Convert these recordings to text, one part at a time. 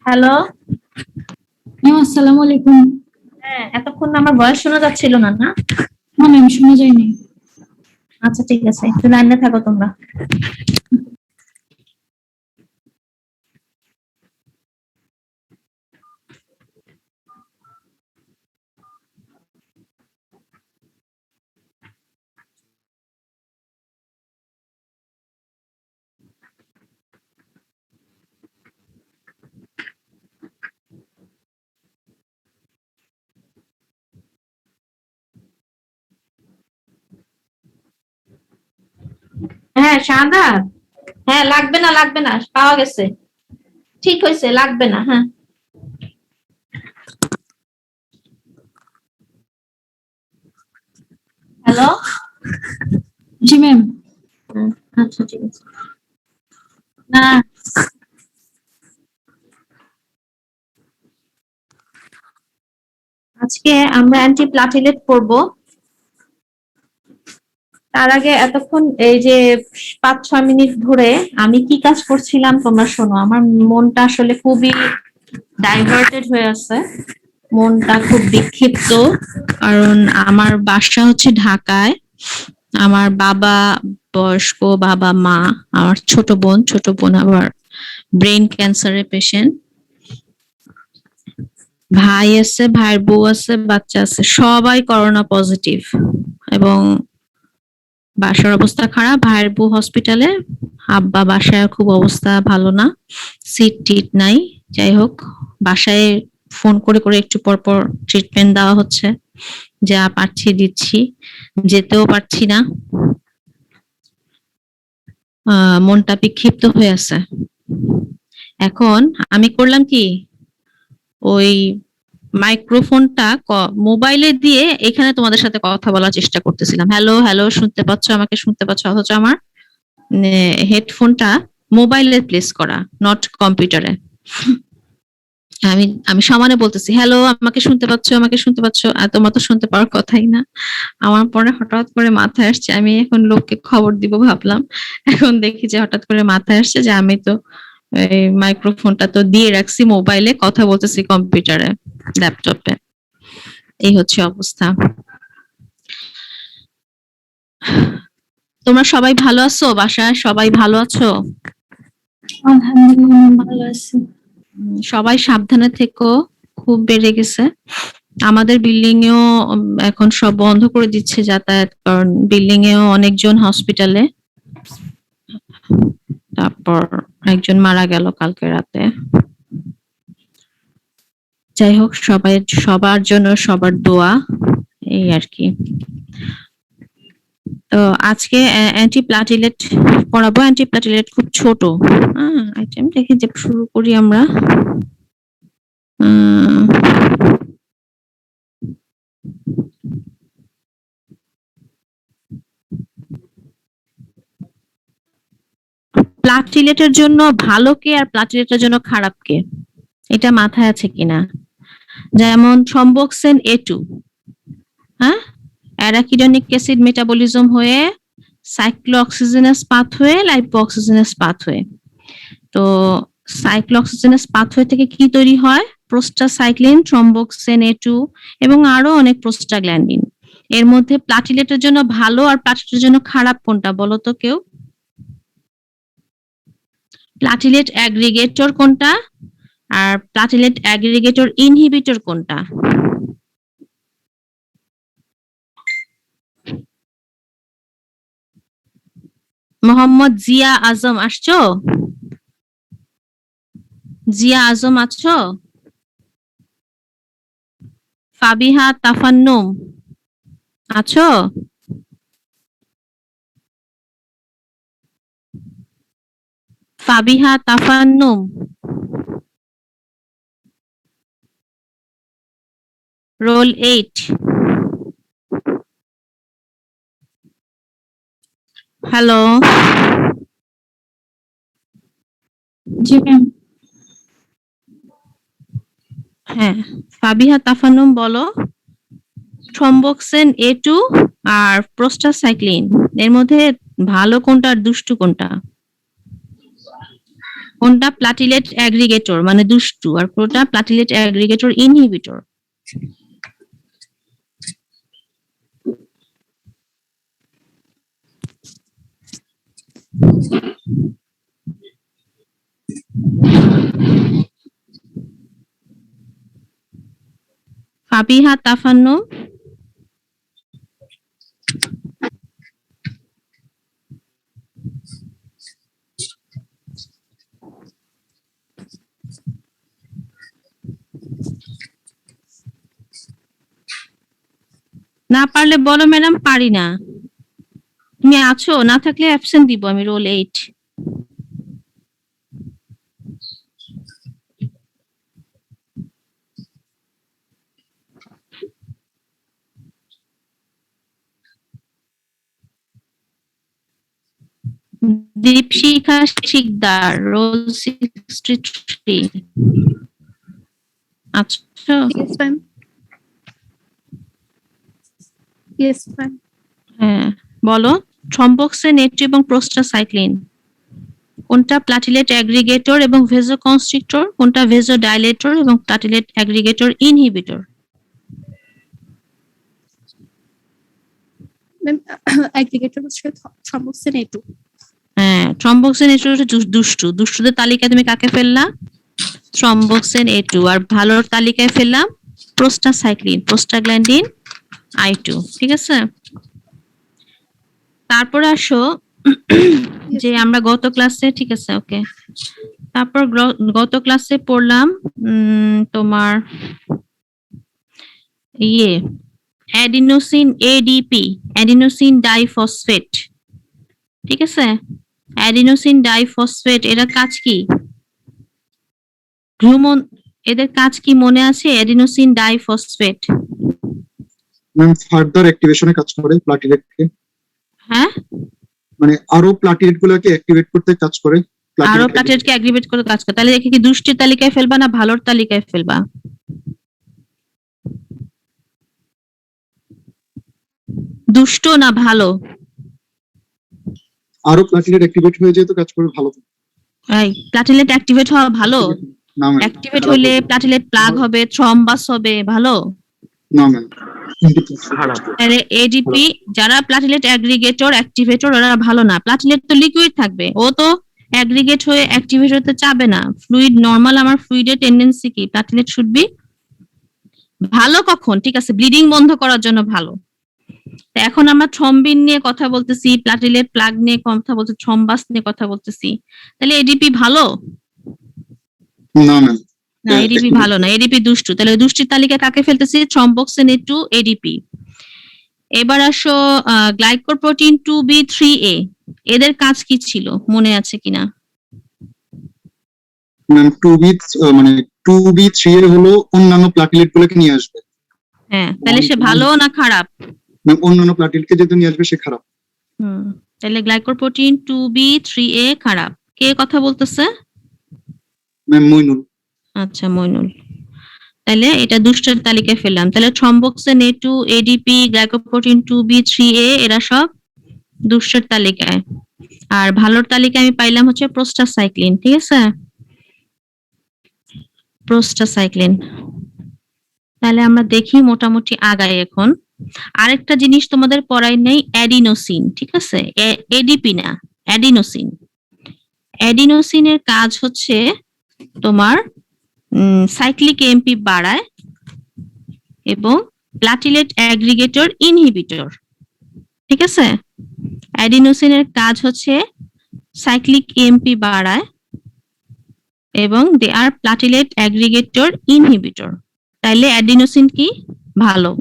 Hello. Ma'am আসসালামু আলাইকুম। হ্যাঁ, এতক্ষণ আমার ভয়েস শোনা যাচ্ছিল না, না? না ম্যাম, শোনা যায়নি। আচ্ছা ঠিক আছে, একটু লাইনে থাকো তোমরা। হ্যাঁ শাহাদাত, হ্যাঁ লাগবে না লাগবে না, পাওয়া গেছে, ঠিক হয়েছে, লাগবে না। হ্যাঁ হ্যালো। জি ম্যাম। আচ্ছা ঠিক আছে। না আজকে আমরা অ্যান্টি প্লাটিলেট করব। তার আগে এতক্ষণ এই যে 5-6 মিনিট ধরে আমি কি কাজ করছিলাম তোমরা শোনো। আমার মনটা আসলে খুবই ডাইভার্টেড হয়ে আছে, মনটা খুব বিক্ষিপ্ত। কারণ আমার বাসা হচ্ছে ঢাকায়, আমার বাবা বয়স্ক, বাবা মা, আমার ছোট বোন আবার ব্রেন ক্যান্সারের পেশেন্ট, ভাই আছে, ভাইয়ের বউ আছে, বাচ্চা আছে, সবাই করোনা পজিটিভ। এবং বাসার অবস্থা খারাপ, ভাইয়ের বউ হসপিটালে, আব্বা বাসায় খুব অবস্থা ভালো না, সিট টিট নাই। যাই হোক, বাসায় ফোন করে করে একটু পর পর ট্রিটমেন্ট দেওয়া হচ্ছে, যা পারছি দিচ্ছি, যেতেও পারছি না। মনটা বিক্ষিপ্ত হয়ে আছে। এখন আমি করলাম কি, ওই মাইক্রোফোনটা মোবাইলে দিয়ে এখানে তোমাদের সাথে কথা বলার চেষ্টা করতেছিলাম। হ্যালো হ্যালো, শুনতে পাচ্ছ আমাকে? শুনতে পাচ্ছ? অথচ আমার হেডফোনটা মোবাইলে প্লেস করা, নট কম্পিউটারে। আমি আমি সমানে বলতেছি, হ্যালো আমাকে শুনতে পাচ্ছ? আমাকে শুনতে পাচ্ছ? আর তোমার তো শুনতে পাওয়ার কথাই না। আমার পরে হঠাৎ করে মাথায় আসছে আমি এখন লোককে খবর দিব ভাবলাম, এখন দেখি যে হঠাৎ করে মাথায় আসছে যে আমি তো এই মাইক্রোফোনটা তো দিয়ে রাখছি মোবাইলে, কথা বলতেছি কম্পিউটারে, ল্যাপটপে। এই হচ্ছে অবস্থা। তোমরা সবাই ভালো আছো? বাসায় সবাই ভালো আছো? আলহামদুলিল্লাহ ভালো আছি। সবাই সাবধানে থেকো, খুব বেড়ে গেছে। আমাদের বিল্ডিং এও এখন সব বন্ধ করে দিচ্ছে যাতায়াত, কারণ বিল্ডিং এও অনেকজন হসপিটালে। তারপর একজন মারা গেল কালকে রাতে। যাই হোক, সবার জন্য সবার দোয়া, এই আর কি। তো আজকে অ্যান্টি প্লাটিলেট পড়াবো। অ্যান্টি প্লাটিলেট খুব ছোট আইটেম, দেখে যে শুরু করি আমরা। প্লাটিলেটের জন্য ভালো কে আর প্লাটিলেটের জন্য খারাপ কে, এটা মাথায় আছে কিনা? যেমন থ্রম্বোক্সিন A2, হ্যাঁ, অ্যারাকিডোনিক অ্যাসিড মেটাবলিজম হয়ে সাইক্লোঅক্সিজেনাস পাথওয়ে, লাইপোঅক্সিজেনাস পাথওয়ে। তো সাইক্লোঅক্সিজেনাস পাথওয়ে থেকে কি তৈরি হয়? প্রোস্টাসাইক্লিন, থ্রম্বোক্সিন A2 এবং আরো অনেক প্রোস্টাগ্ল্যান্ডিন। এর মধ্যে প্লাটিলেটের জন্য ভালো আর প্লাটিলেটের জন্য খারাপ কোনটা বলো তো কেউ? প্লাটিলেট অ্যাগ্রিগেটর কোনটা আর প্লাটিলেট অ্যাগ্রিগেটর ইনহিবিটর কোনটা? মোহাম্মদ জিয়া আজম আসছো? জিয়া আজম আছো? ফাবিহা তাফান্নুম আছো? ফাবিহা তাফান্নুম, রোল 8। হ্যালো। জি ম্যাম। হ্যাঁ, ফাবিহা তাফান্নুম বলো। থ্রম্বোক্সিন A2 আর প্রোস্টাসাইক্লিন, এর মধ্যে ভালো কোনটা আর দুষ্টু কোনটা? কোনটা প্লাটিলেট অ্যাগ্রিগেটর মানে দুষ্টু, আর কোনটা প্লাটিলেট অ্যাগ্রিগেটর ইনহিবিটর? ফাবিহা তাফান্নুম, না পারলে বলো ম্যাডাম পারি না। তুমি আছো, না থাকলে অ্যাবসেন্ট দিব আমি, রোল 8। দীপশিখা শিকদার, রোল 63। আচ্ছা, Yes, ma'am. Yes, ma'am. হ্যাঁ বলো। থ্রম্বোক্সিন A2 এবং প্রোস্টাসাইক্লিন কোনটা প্লাটিলেট অ্যাগ্রিগেটর এবং ভেজোকনস্ট্রিক্টর, কোনটা ভেজোডাইলেটর এবং platelet aggregator inhibitor? Ma'am, aggregator হচ্ছে thromboxane A2. হ্যাঁ, থ্রম্বোক্সিন A2 হচ্ছে দুষ্টু, দুষ্টুদের তালিকায় তুমি কাকে ফেললা? থ্রম্বোক্সিন A2। আর ভালোর তালিকায় ফেললাম প্রোস্টাসাইক্লিন, প্রোস্টাগ্ল্যান্ডিন I2। ঠিক আছে, তারপর আসো যে আমরা গত ক্লাসে, ঠিক আছে ওকে, তারপর গত ক্লাসে পড়লাম তোমার অ্যাডিনোসিন ADP, অ্যাডিনোসিন ডাইফসফেট। ঠিক আছে, অ্যাডিনোসিন ডাইফসফেট এর কাজ কি? এদের কাজ কি মনে আছে? অ্যাডিনোসিন ডাইফসফেট ম্যাম ফার্দার অ্যাক্টিভেশনে কাজ করে প্লাটিলেটকে, হ্যাঁ মানে আরো প্লাটিলেট গুলোকে অ্যাক্টিভেট করতে কাজ করে। আরো প্লাটিলেটকে অ্যাগ্রিগেট করে কাজ করে। তাহলে একে কি দুষ্টির তালিকায় ফেলবা না ভালোর তালিকায় ফেলবা? দুষ্ট না ভালো? আরো প্লাটিলেট অ্যাক্টিভেট হয়ে যেত কাজ করে ভালো। এই প্লাটিলেট অ্যাক্টিভেট হওয়া ভালো? না ম্যাম, অ্যাক্টিভেট হলে প্লাটিলেট প্লাগ হবে, থ্রম্বাস হবে, ভালো? না ম্যাম, খারাপ। তাহলে এডিপি যারা প্লাটিলেট অ্যাগ্রিগেটর অ্যাক্টিভেটর ওরা ভালো না। প্লাটিলেট তো লিকুইড থাকবে, ও তো অ্যাগ্রিগেট হয়ে অ্যাক্টিভেট হতে চাবে না। ফ্লুইড নরমাল, আমার ফ্লুইডের টেন্ডেন্সি কি? প্লাটিলেট শুড বি ভালো। কখন? ঠিক আছে, ব্লিডিং বন্ধ করার জন্য ভালো। এখন আমরা থ্রম্বিন নিয়ে কথা বলতেছি, প্লাটিলেট প্লাগ নিয়ে কথা বলতেছি, থ্রম্বাস নিয়ে কথা বলতেছি। তাহলে এডিপি ভালো না ম্যাম, না? এডিপি ভালো না, এডিপি দুষ্টু। তাহলে দুষ্টির তালিকায় কাকে ফেলতেছি? থ্রম্বোক্সিন A2 এডিপি। এবার আসো গ্লাইকোপ্রোটিন 2B3A, এদের কাজ কি ছিল মনে আছে কিনা? ম্যাম 2B মানে 2B3A হলো অন্যান্য প্লাটিলেট গুলোকে নিয়ে আসবে। হ্যাঁ, তাহলে সে ভালো না খারাপ? ম্যাম অন্যান্য প্লাটিলেটকে যেহেতু নিয়ে আসবে সে খারাপ। তাহলে গ্লাইকোপ্রোটিন 2B3A খারাপ। কে কথা বলতেছে? ম্যাম মইনুল। আচ্ছা, মইনুল। তাহলে এটা দুষ্টের তালিকায় ফেললাম। তাহলে thromboxane A2 ADP glycoprotein 2B3A এরা সব দুষ্টের তালিকায়। আর ভালোর তালিকায় আমি পাইলাম হচ্ছে প্রোস্টাসাইক্লিন। ঠিক আছে, প্রোস্টাসাইক্লিন। তাহলে আমরা দেখি মোটামুটি আগাই। এখন আরেকটা জিনিস তোমাদের পড়াই নেই, অ্যাডিনোসিন। ঠিক আছে, এডিপি না, অ্যাডিনোসিন। অ্যাডিনোসিনের কাজ হচ্ছে তোমার সাইক্লিক এমপি বাড়ায় এবং প্লাটিলেট অ্যাগ্রিগেটর ইনহিবিটর। ঠিক আছে, অ্যাডিনোসিনের কাজ হচ্ছে সাইক্লিক এমপি বাড়ায় এবং দে আর প্লাটিলেট অ্যাগ্রিগেটর ইনহিবিটর। তাইলে অ্যাডিনোসিন কি? ভালো।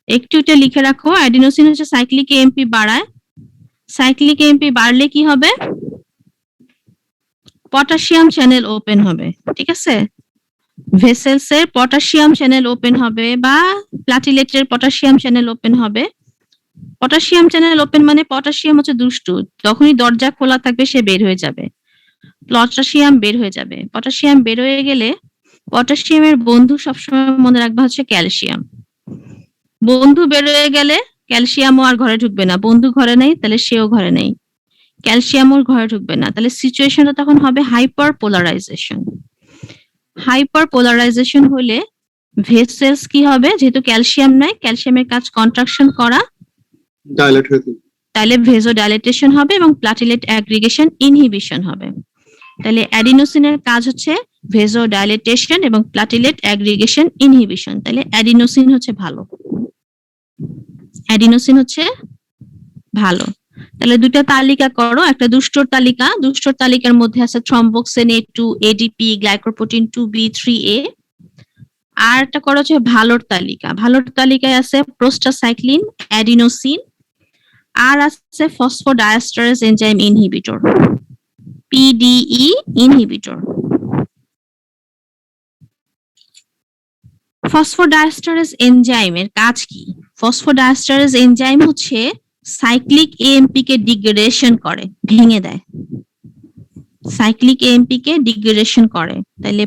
একটু এটা লিখে রাখো, অ্যাডিনোসিন হচ্ছে সাইক্লিক এমপি বাড়ায়। সাইক্লিক এমপি বাড়লে কি হবে? পটাশিয়াম চ্যানেল ওপেন হবে। ঠিক আছে, ভেসেলস এর পটাশিয়াম চ্যানেল ওপেন হবে বা প্লাটিলেটের পটাশিয়াম চ্যানেল ওপেন হবে। পটাশিয়াম চ্যানেল ওপেন মানে পটাশিয়াম হচ্ছে দুষ্টু, যখনই দরজা খোলা থাকবে সে বের হয়ে যাবে, পটাশিয়াম বের হয়ে যাবে। পটাশিয়াম বের হয়ে গেলে পটাশিয়ামের বন্ধু সবসময় মনে রাখবা হচ্ছে ক্যালসিয়াম। বন্ধু বের হয়ে গেলে ক্যালসিয়ামও আর ঘরে ঢুকবে না। বন্ধু ঘরে নেই, তাহলে সেও ঘরে নেই। ক্যালসিয়ামও ঘরে ঢুকবে না, তাহলে সিচুয়েশনটা তখন হবে হাইপার পোলারাইজেশন। হাইপার পোলারাইজেশন হলে ভেসেলস কি হবে, যেহেতু ক্যালসিয়াম নাই, ক্যালসিয়ামের কাজ কন্ট্রাকশন করা, ডাইলেট হয়ে যাবে। তাহলে ভেজো ডাইলেটেশন হবে এবং প্লাটিলেট অ্যাগ্রিগেশন ইনহিবিশন হবে। তাহলে অ্যাডিনোসিনের কাজ হচ্ছে ভেজো ডাইলেটেশন এবং প্লাটিলেট অ্যাগ্রিগেশন ইনহিবিশন। তাহলে অ্যাডিনোসিন হচ্ছে ভালো, অ্যাডিনোসিন হচ্ছে ভালো। তাহলে দুটো তালিকা করো, একটা দুষ্টর তালিকা, দুষ্টর তালিকার মধ্যে আছে থ্রম্বোক্সিন A2, ADP, গ্লাইকোপ্রোটিন 2B3A। আর একটা করো হচ্ছে ভালোর তালিকা, ভালোর তালিকায় আছে প্রোস্টাসাইক্লিন, অ্যাডিনোসিন, আর আছে phosphodiesterase enzyme inhibitor, PDE inhibitor. Phosphodiesterase এনজাইমের কাজ কি? ফসফোডাইএস্টারেজ এনজাইম হচ্ছে সাইক্লিক এএমপি কে ডিগ্রেডেশন করে, ভেঙে দেয়, সাইক্লিক এএমপি কে ডিগ্রেডেশন করে। তাহলে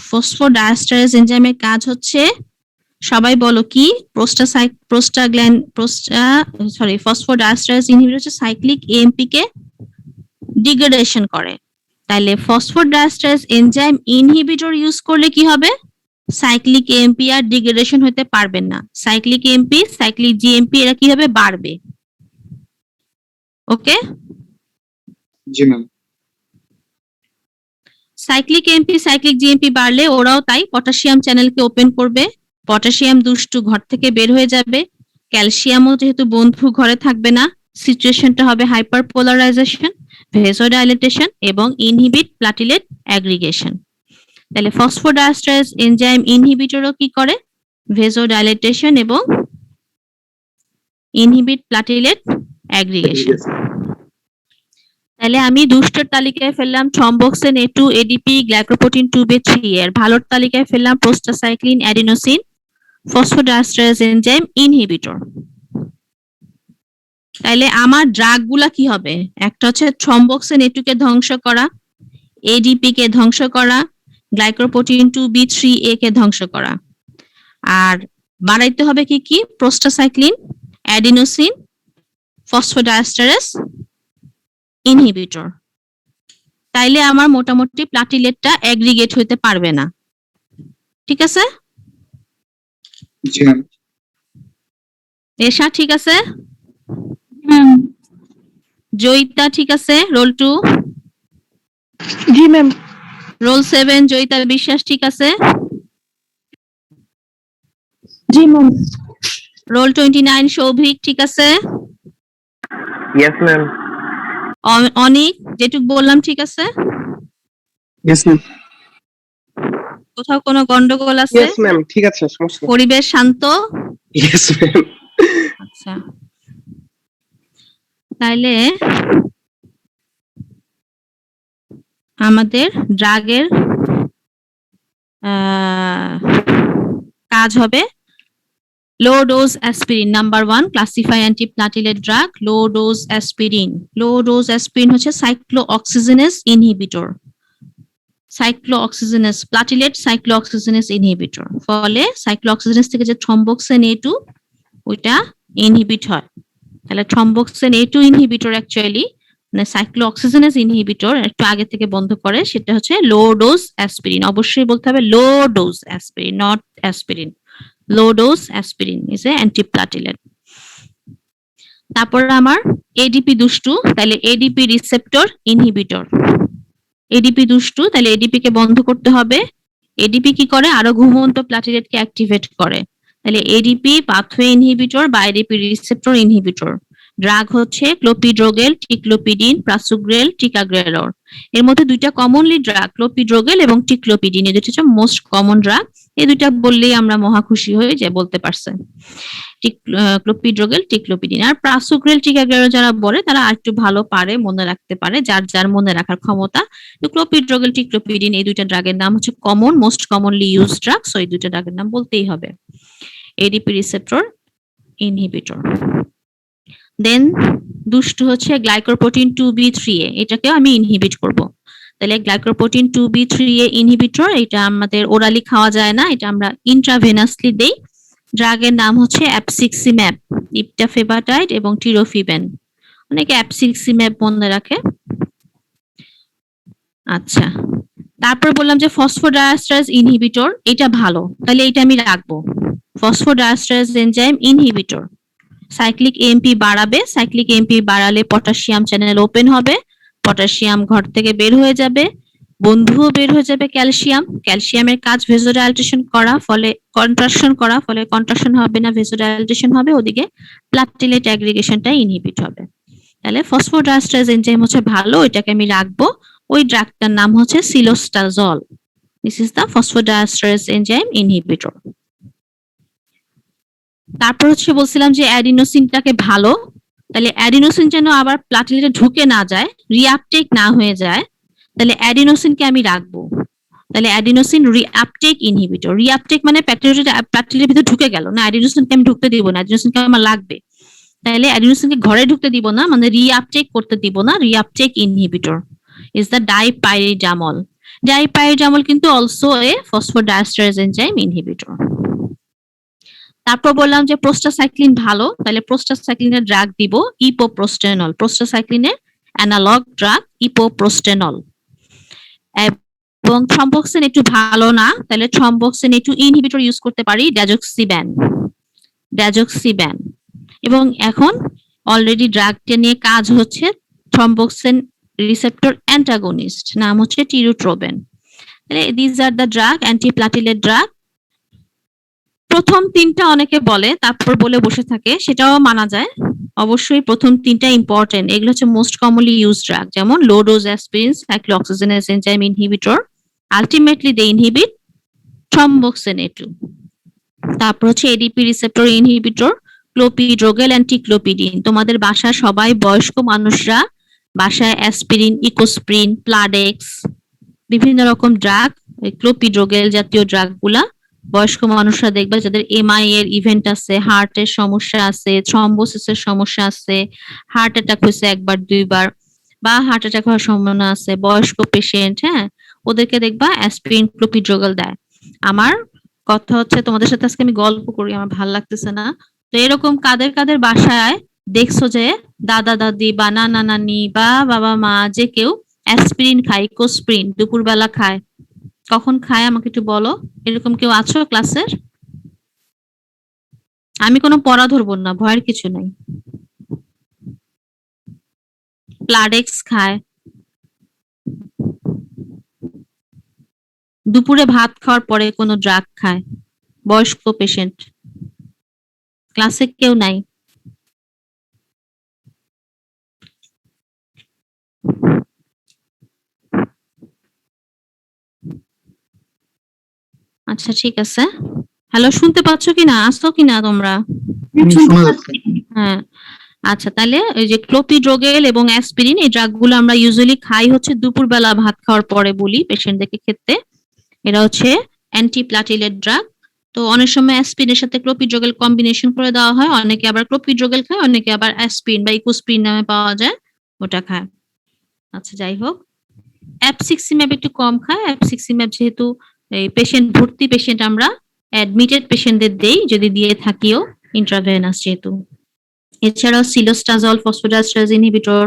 ফসফোডাইএস্টারেজ এনজাইমের কাজ হচ্ছে, সবাই বলো কি? ফসফোডাইএস্টারেজ ইনহিবিটর হচ্ছে সাইক্লিক এএমপি কে ডিগ্রেডেশন করে। তাহলে ফসফোডাইএস্টারেজ এনজাইম ইনহিবিটর ইউজ করলে কি হবে? সাইক্লিক এএমপি আর ডিগ্রেডেশন হতে পারবেন না, সাইক্লিক এএমপি, সাইক্লিক জিএমপি এরা কি হবে? বাড়বে। ওকে, জি ma'am. Cyclic AMP, cyclic GMP বাড়লে ওরাও তাই পটাশিয়াম চ্যানেলকে ওপেন করবে, পটাশিয়াম দুষ্টু ঘর থেকে বের হয়ে যাবে, ক্যালসিয়ামও যেহেতু বন্ধু ঘরে থাকবে না, সিচুয়েশনটা হবে হাইপার পোলারাইজেশন, ভেসোডাইলেটেশন এবং ইনহিবিট প্লাটিলেট অ্যাগ্রিগেশন। তাহলে ফসফোডাইএস্টারেজ এনজাইম ইনহিবিটরও কি করে? ভেসোডাইলেটেশন এবং ইনহিবিট প্লাটিলেট অ্যাগ্রিগেশন। তাহলে আমি দুষ্টর তালিকায় ফেললাম থ্রম্বোক্সিন A2, ADP, গ্লাইকোপ্রোটিন 2B3A, এর ভালোর তালিকায় ফেললাম prostacyclin, adenosine, phosphodiesterase enzyme inhibitor. তাহলে আমার ড্রাগ গুলা কি হবে? একটা হচ্ছে থ্রম্বোক্সিন A2 কে ধ্বংস করা, ADP কে ধ্বংস করা, গ্লাইকোপ্রোটিন 2B3A কে ধ্বংস করা, আর বাড়াইতে হবে কি কি? Prostacyclin, adenosine, phosphodiesterase inhibitor. তাইলে আমার মোটামুটি প্লাটিলেটটা অ্যাগ্রিগেট হইতে পারবে না, ঠিক আছে? জি ম্যাম। এশা ঠিক আছে? ম্যাম। জয়িতা ঠিক আছে? রোল 2, জি ম্যাম। রোল 7 জয়িতা বিশ্বাস ঠিক আছে? জি ম্যাম। রোল 29 সৌভিক ঠিক আছে? Yes, ma'am. অনিক যেটুক বললাম ঠিক আছে? Yes ma'am. কোথাও কোনো গন্ডগোল আছে? Yes, ma'am. ঠিক আছে, সমস্যা নেই। পরিবেশ শান্ত? Yes, ma'am. আচ্ছা, তাইলে আমাদের ড্রাগের কাজ হবে low dose aspirin. Number 1, classify antiplatelet drug low dose aspirin. Low dose aspirin হচ্ছে cyclooxygenase inhibitor, cyclooxygenase platelet cyclooxygenase inhibitor. ফলে সাইক্লোঅক্সিজেনেস থেকে যে থ্রম্বোক্সিন A2 ওইটা ইনহিবিট হয়। তাহলে থ্রম্বোক্সিন A2 ইনহিবিটর অ্যাকচুয়ালি মানে সাইক্লোঅক্সিজেনেস ইনহিবিটর একটু আগে থেকে বন্ধ করে, সেটা হচ্ছে লো ডোজ অ্যাসপিরিন। অবশ্যই বলতে হবে low dose aspirin, not aspirin. Low dose aspirin is a antiplatelet. তারপর আমার এডিপি দুষ্টু, তাহলে এডিপি রিসেপ্টর ইনহিবিটর। এডিপি দুষ্টু, তাহলে এডিপি কে বন্ধ করতে হবে। এডিপি কি করে? আরো ঘুমন্ত প্লাটিলেটকে অ্যাক্টিভেট করে। তাহলে এডিপি পাথওয়ে ইনহিবিটর বা এডিপি রিসেপ্টর ইনহিবিটর। ড্রাগ হচ্ছে ক্লোপিড্রোগেল, টিক্লোপিডিন, প্রাসুগ্রেল, টিকাগ্রেলর। এর মধ্যে দুইটা কমনলি ড্রাগ ক্লোপিড্রোগেল এবং টিক্লোপিডিন, এই দুটো হচ্ছে মোস্ট কমন ড্রাগ। এই দুইটা বললেই আমরা মহা খুশি হই যে বলতে পারছেন। ক্লোপিড্রোগেল, টিক্লোপিডিন। আর প্রাসুগ্রেল, টিকাগ্রেলর যারা বলে তারা আর একটু ভালো পারে, মনে রাখতে পারে, যার যার মনে রাখার ক্ষমতা। তো ক্লোপিড্রোগেল, টিক্লোপিডিন এই দুইটা ড্রাগের নাম হচ্ছে common, most commonly use drug. So এই দুইটা ড্রাগের নাম বলতেই হবে। ADP receptor inhibitor. দেন দুষ্টু হচ্ছে গ্লাইকোপ্রোটিন 2B3A, এটাকেও আমি ইনহিবিট করব। তাহলে গ্লাইকোপ্রোটিন 2B3A ইনহিবিটর, এটা আমাদের ওরালি খাওয়া যায় না, এটা আমরা ইন্ট্রাভেনাসলি দেই। ড্রাগের নাম হচ্ছে অ্যাপসিক্সিম্যাব, ইপটাফেবাটাইড এবং টিরোফিবেন। অনেকে অ্যাপসিক্সিম্যাব মনে রাখে। আচ্ছা, তারপর বললাম যে ফসফোডাইএস্টারেজ ইনহিবিটর, এটা ভালো, তাহলে এটা আমি রাখবো। Phosphodiesterase enzyme inhibitor cyclic AMP বাড়াবে, সাইক্লিক এএমপি বাড়ালে পটাশিয়াম চ্যানেল ওপেন হবে, পটাশিয়াম ঘর থেকে বের হয়ে যাবে, বন্ধুও বের হয়ে যাবে ক্যালসিয়াম। ক্যালসিয়ামের কাজ ভেসোডাইলেটেশন করা, ফলে কন্ট্রাকশন হবে না, ভেসোডাইলেটেশন হবে, ওদিকে প্লাটিলেট অ্যাগ্রিগেশনটা ইনহিবিট হবে। তাহলে ফসফোডাইএস্টারেজ এনজাইম হচ্ছে ভালো, এটাকে আমি রাখবো। ওই ড্রাগটার নাম হচ্ছে cilostazol. This is the phosphodiesterase enzyme inhibitor. তারপর হচ্ছে বলছিলাম যে অ্যাডিনোসিনটাকে ভালো, তাহলে অ্যাডিনোসিন যেন আবার প্লাটিলেটে ঢুকে না যায়, রিআপটেক না হয়ে যায়, তাহলে অ্যাডিনোসিনকে আমি রাখবো। তাহলে অ্যাডিনোসিন রিআপটেক ইনহিবিটর, রিআপটেক মানে প্লাটিলেটের ভিতরে ঢুকে গেল না, অ্যাডিনোসিনকে আমি ঢুকতে দিব না, অ্যাডিনোসিনকে আমার লাগবে। তাহলে অ্যাডিনোসিনকে ঘরে ঢুকতে দিব না, মানে রিআপটেক করতে দিব না, রিআপটেক ইনহিবিটর ইজ দ্য ডাইপাইরিডামল। ডাইপাইরিডামল কিন্তু also a phosphodiesterase enzyme inhibitor. তারপর বললাম যে প্রোস্টাসাইক্লিন ভালো, তাহলে প্রোস্টাসাইক্লিনের ড্রাগ দিব ইপোপ্রোস্টেনল, প্রোস্টাসাইক্লিনের অ্যানালগ ড্রাগ ইপোপ্রোস্টেনল। এবং থ্রম্বোক্সিন একটু ভালো না, তাহলে থ্রম্বোক্সিন একটু ইনহিবিটর ইউজ করতে পারি ড্যাজোক্সিব্যান। এবং এখন অলরেডি ড্রাগটা নিয়ে কাজ হচ্ছে, থ্রম্বোক্সিন রিসেপ্টর অ্যান্টাগনিস্ট, নাম হচ্ছে টিরোট্রোবেন। তাহলে this are the drug, antiplatelet drug. প্রথম তিনটা অনেকে বলে তারপর বলে বসে থাকে, সেটাও মানা যায়। অবশ্যই প্রথম তিনটা ইম্পর্টেন্ট, এগুলো হচ্ছে মোস্ট কমনলি ইউজ ড্রাগ, যেমন low dose aspirin, cyclooxygenase enzyme inhibitor, ultimately they inhibit thromboxane A2। তারপর হচ্ছে ADP receptor inhibitor, clopidogrel, ticlopidine. তোমাদের বাসায় সবাই বয়স্ক মানুষরা বাসায় অ্যাসপিরিন, ইকোস্প্রিন, প্লাডেক্স, বিভিন্ন রকম ড্রাগ, ক্লোপিড্রোগেল জাতীয় ড্রাগ গুলা বয়স্ক মানুষরা দেখবে যাদের এমআই এর ইভেন্ট আছে, হার্টের সমস্যা আছে, থ্রম্বোসিসের সমস্যা আছে, হার্ট অ্যাটাক হয়েছে একবার দুইবার, বা হার্ট অ্যাটাক হওয়ার সম্ভাবনা আছে, বয়স্ক পেশেন্ট, হ্যাঁ, ওদেরকে দেখবা অ্যাসপিরিন, ক্লোপিড্রোগেল দেয়। আমার কথা হচ্ছে তোমাদের সাথে আজকে আমি গল্প করি, আমার ভাল লাগতেছে না। তো এরকম কাদের কাদের বাসায় দেখছো যে দাদা দাদি বা নানা নানি বা বাবা মা যে কেউ অ্যাসপিরিন খায়, ইকোস্প্রিন দুপুরবেলা খায়, কখন খায় আমাকে একটু বলো। এরকম কেউ আছো ক্লাসের? আমি কোনো পড়া ধরবো না, ভয়ের কিছু নাই। প্লাডেক্স খায়, দুপুরে ভাত খাওয়ার পরে কোনো ড্রাগ খায়, বয়স্ক পেশেন্ট। ক্লাসে কেউ নাই? আচ্ছা ঠিক আছে। হ্যালো, শুনতে পাচ্ছ কিনা? আসছো কিনা তোমরা? শোনা যাচ্ছে। হ্যাঁ, আচ্ছা, তাহলে ওই যে ক্লোপিড্রোগেল এবং অ্যাসপিরিন এই ড্রাগগুলো আমরা ইউজুয়ালি খাই হচ্ছে দুপুরবেলা ভাত খাওয়ার পরে, বলি পেশেন্টদেরকে খেতে। এরা হচ্ছে অ্যান্টিপ্লাটিলেট ড্রাগ। তো অনেক সময় অ্যাসপিরিনের সাথে ক্লোপিড্রোগেল কম্বিনেশন করে দেওয়া হয়, অনেকে আবার ক্লোপিড্রোগেল খায়, অনেকে আবার অ্যাসপিরিন বা ইকোস্প্রিন নামে পাওয়া যায়, ওটা খায়। আচ্ছা যাই হোক, অ্যাপসিক্সিম্যাব একটু কম খায়। অ্যাপসিক্সিম্যাব যেহেতু এই পেশেন্ট ভর্তি পেশেন্ট, আমরা অ্যাডমিটেড পেশেন্টদের দেই, যদি দিয়ে থাকিও ইন্ট্রাভেনাস যেহেতু। এছাড়াও cilostazol, phosphodiesterase inhibitor,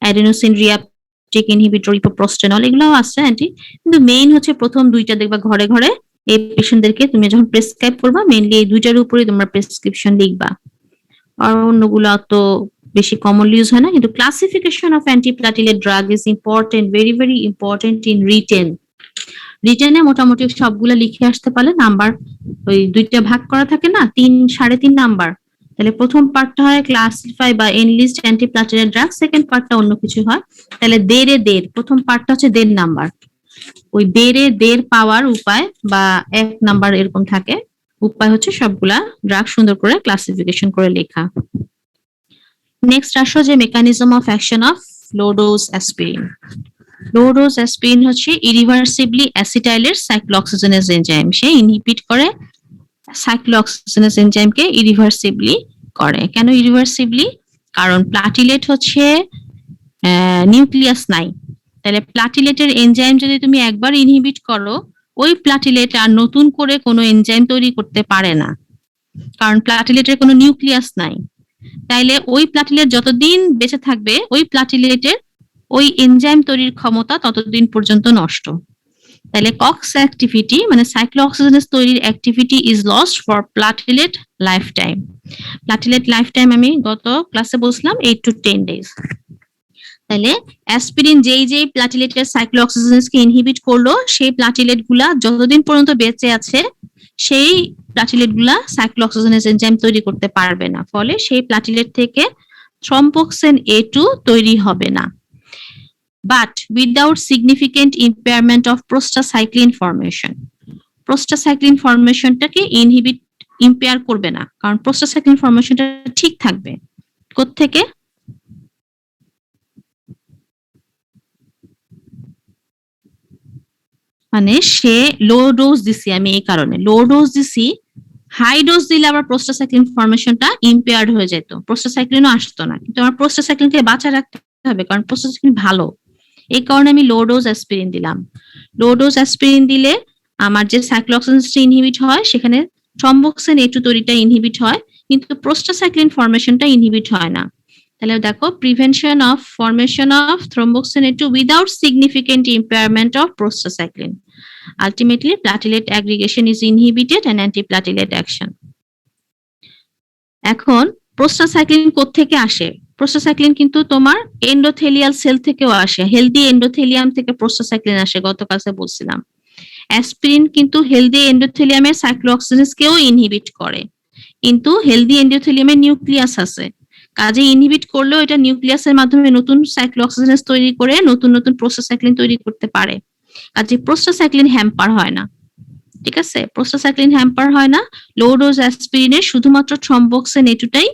adenosine reuptake inhibitor, epoprostenol, এগুলোও আছে অ্যান্টি। কিন্তু মেইন হচ্ছে প্রথম দুইটা দেখবা ঘরে ঘরে এই পেশেন্টদেরকে তুমি যখন প্রেসক্রাইব করবা, মেইনলি এই দুইটার উপরে তোমরা প্রেসক্রিপশন লিখবা। আর অন্যগুলো তো বেশি কমনলি ইউজ হয় না। কিন্তু classification of antiplatelet drug is important, very very important in written. রিটেনে মোটামুটি সবগুলো লিখে আসতে পারলে নাম্বার, ওই দুইটা ভাগ করা থাকে না, 3-3.5 নাম্বার। তাহলে প্রথম পার্টটা হয় ক্লাসিফাই বা এনলিস্ট অ্যান্টিপ্লাটিলেট ড্রাগ, সেকেন্ড পার্টটা অন্য কিছু হয়। তাহলে দেড়, প্রথম পার্টটা হচ্ছে 1.5 নাম্বার। ওই দেড় পাওয়ার উপায় বা 1 নাম্বার এরকম থাকে, উপায় হচ্ছে সবগুলা ড্রাগ সুন্দর করে ক্লাসিফিকেশন করে লেখা। নেক্সট আসো যে mechanism of action of low dose aspirin. Low dose aspirin হচ্ছে ইরিভার্সিবলি অ্যাসিটাইলের সাইক্লোঅক্সিজেনেজ এনজাইম, সে ইনহিবিট করে সাইক্লোঅক্সিজেনেজ এনজাইমকে, ইরিভার্সিবলি করে। কেন ইরিভার্সিবলি? কারণ প্লাটিলেট হচ্ছে নিউক্লিয়াস নাই। তাহলে প্লাটিলেটের এনজাইম যদি তুমি একবার ইনহিবিট করো, ওই প্লাটিলেট আর নতুন করে কোনো এনজাইম তৈরি করতে পারে না, কারণ প্লাটিলেটের কোনো নিউক্লিয়াস নাই। তাইলে ওই প্লাটিলেট যতদিন বেঁচে থাকবে ওই প্লাটিলেটের ওই এনজাইম তৈরির ক্ষমতা ততদিন পর্যন্ত নষ্ট। তাহলে কক্স অ্যাক্টিভিটি মানে সাইক্লোঅক্সিজেনেজ তৈরির activity is lost for platelet life time. Platelet life time আমি গত ক্লাসে বলছিলাম 8 to 10 days। তাহলে অ্যাসপিরিন যেই প্লাটিলেটের সাইক্লোঅক্সিজেনেজকে ইনহিবিট করলো সেই প্লাটিলেট গুলা যতদিন পর্যন্ত বেঁচে আছে সেই প্লাটিলেট গুলা সাইক্লোঅক্সিজেনেজ এনজাইম তৈরি করতে পারবে না, ফলে সেই প্লাটিলেট থেকে থ্রম্বোক্সিন A2 তৈরি হবে না। But without significant impairment of prostacyclin formation. Prostacyclin ফর্মেশনটাকে ইম্পেয়ার করবে না, কারণ প্রোস্টাসাইক্লিন ফর্মেশনটা ঠিক থাকবে। কোত্থেকে? মানে সে লো ডোজ দিছি, আমি এই কারণে লো ডোজ দিছি, হাই ডোজ দিলে আবার প্রোস্টাসাইক্লিন ফর্মেশনটা ইম্পেয়ার্ড হয়ে যেত, প্রোস্টাসাইক্লিনও আসতো না। কিন্তু আমার প্রোস্টাসাইক্লিনকে বাঁচায় রাখতে হবে, কারণ প্রোস্টাসাইক্লিন ভালো, এই কারণে আমি লো ডোজ অ্যাসপিরিন দিলাম। লো ডোজ অ্যাসপিরিন দিলে আমার যে সাইক্লোঅক্সিজেনেজটা ইনহিবিট হয় সেখানে থ্রম্বোক্সিন A2 তৈরিটা ইনহিবিট হয়, কিন্তু প্রোস্টাসাইক্লিন ফর্মেশনটা ইনহিবিট হয় না। তাহলে দেখো, prevention of formation of thromboxane A2 without significant impairment of prostacyclin. Ultimately, platelet aggregation is inhibited and antiplatelet action. এখন প্রোস্টাসাইক্লিন কোত্থেকে আসে? প্রোস্টাসাইক্লিন কিন্তু তোমার এন্ডোথেলিয়াল সেল থেকেও আসে, হেলদি এন্ডোথেলিয়াম থেকে প্রোস্টাসাইক্লিন আসে, গত ক্লাসে বলছিলাম। অ্যাসপিরিন কিন্তু হেলদি এন্ডোথেলিয়ামের সাইক্লোঅক্সিজেনেজকেও ইনহিবিট করে, কিন্তু হেলদি এন্ডোথেলিয়ামের নিউক্লিয়াস আছে, কাজে ইনহিবিট করলেও এটা নিউক্লিয়াসের মাধ্যমে নতুন সাইক্লোঅক্সিজেনেজ তৈরি করে নতুন নতুন প্রোস্টাসাইক্লিন তৈরি করতে পারে, কাজে প্রোস্টাসাইক্লিন হ্যাম্পার হয় না। ঠিক আছে, প্রোস্টাসাইক্লিন হ্যাম্পার হয় না। লো ডোজ অ্যাসপিরিনের শুধুমাত্র থ্রম্বোক্সিন A2 টাই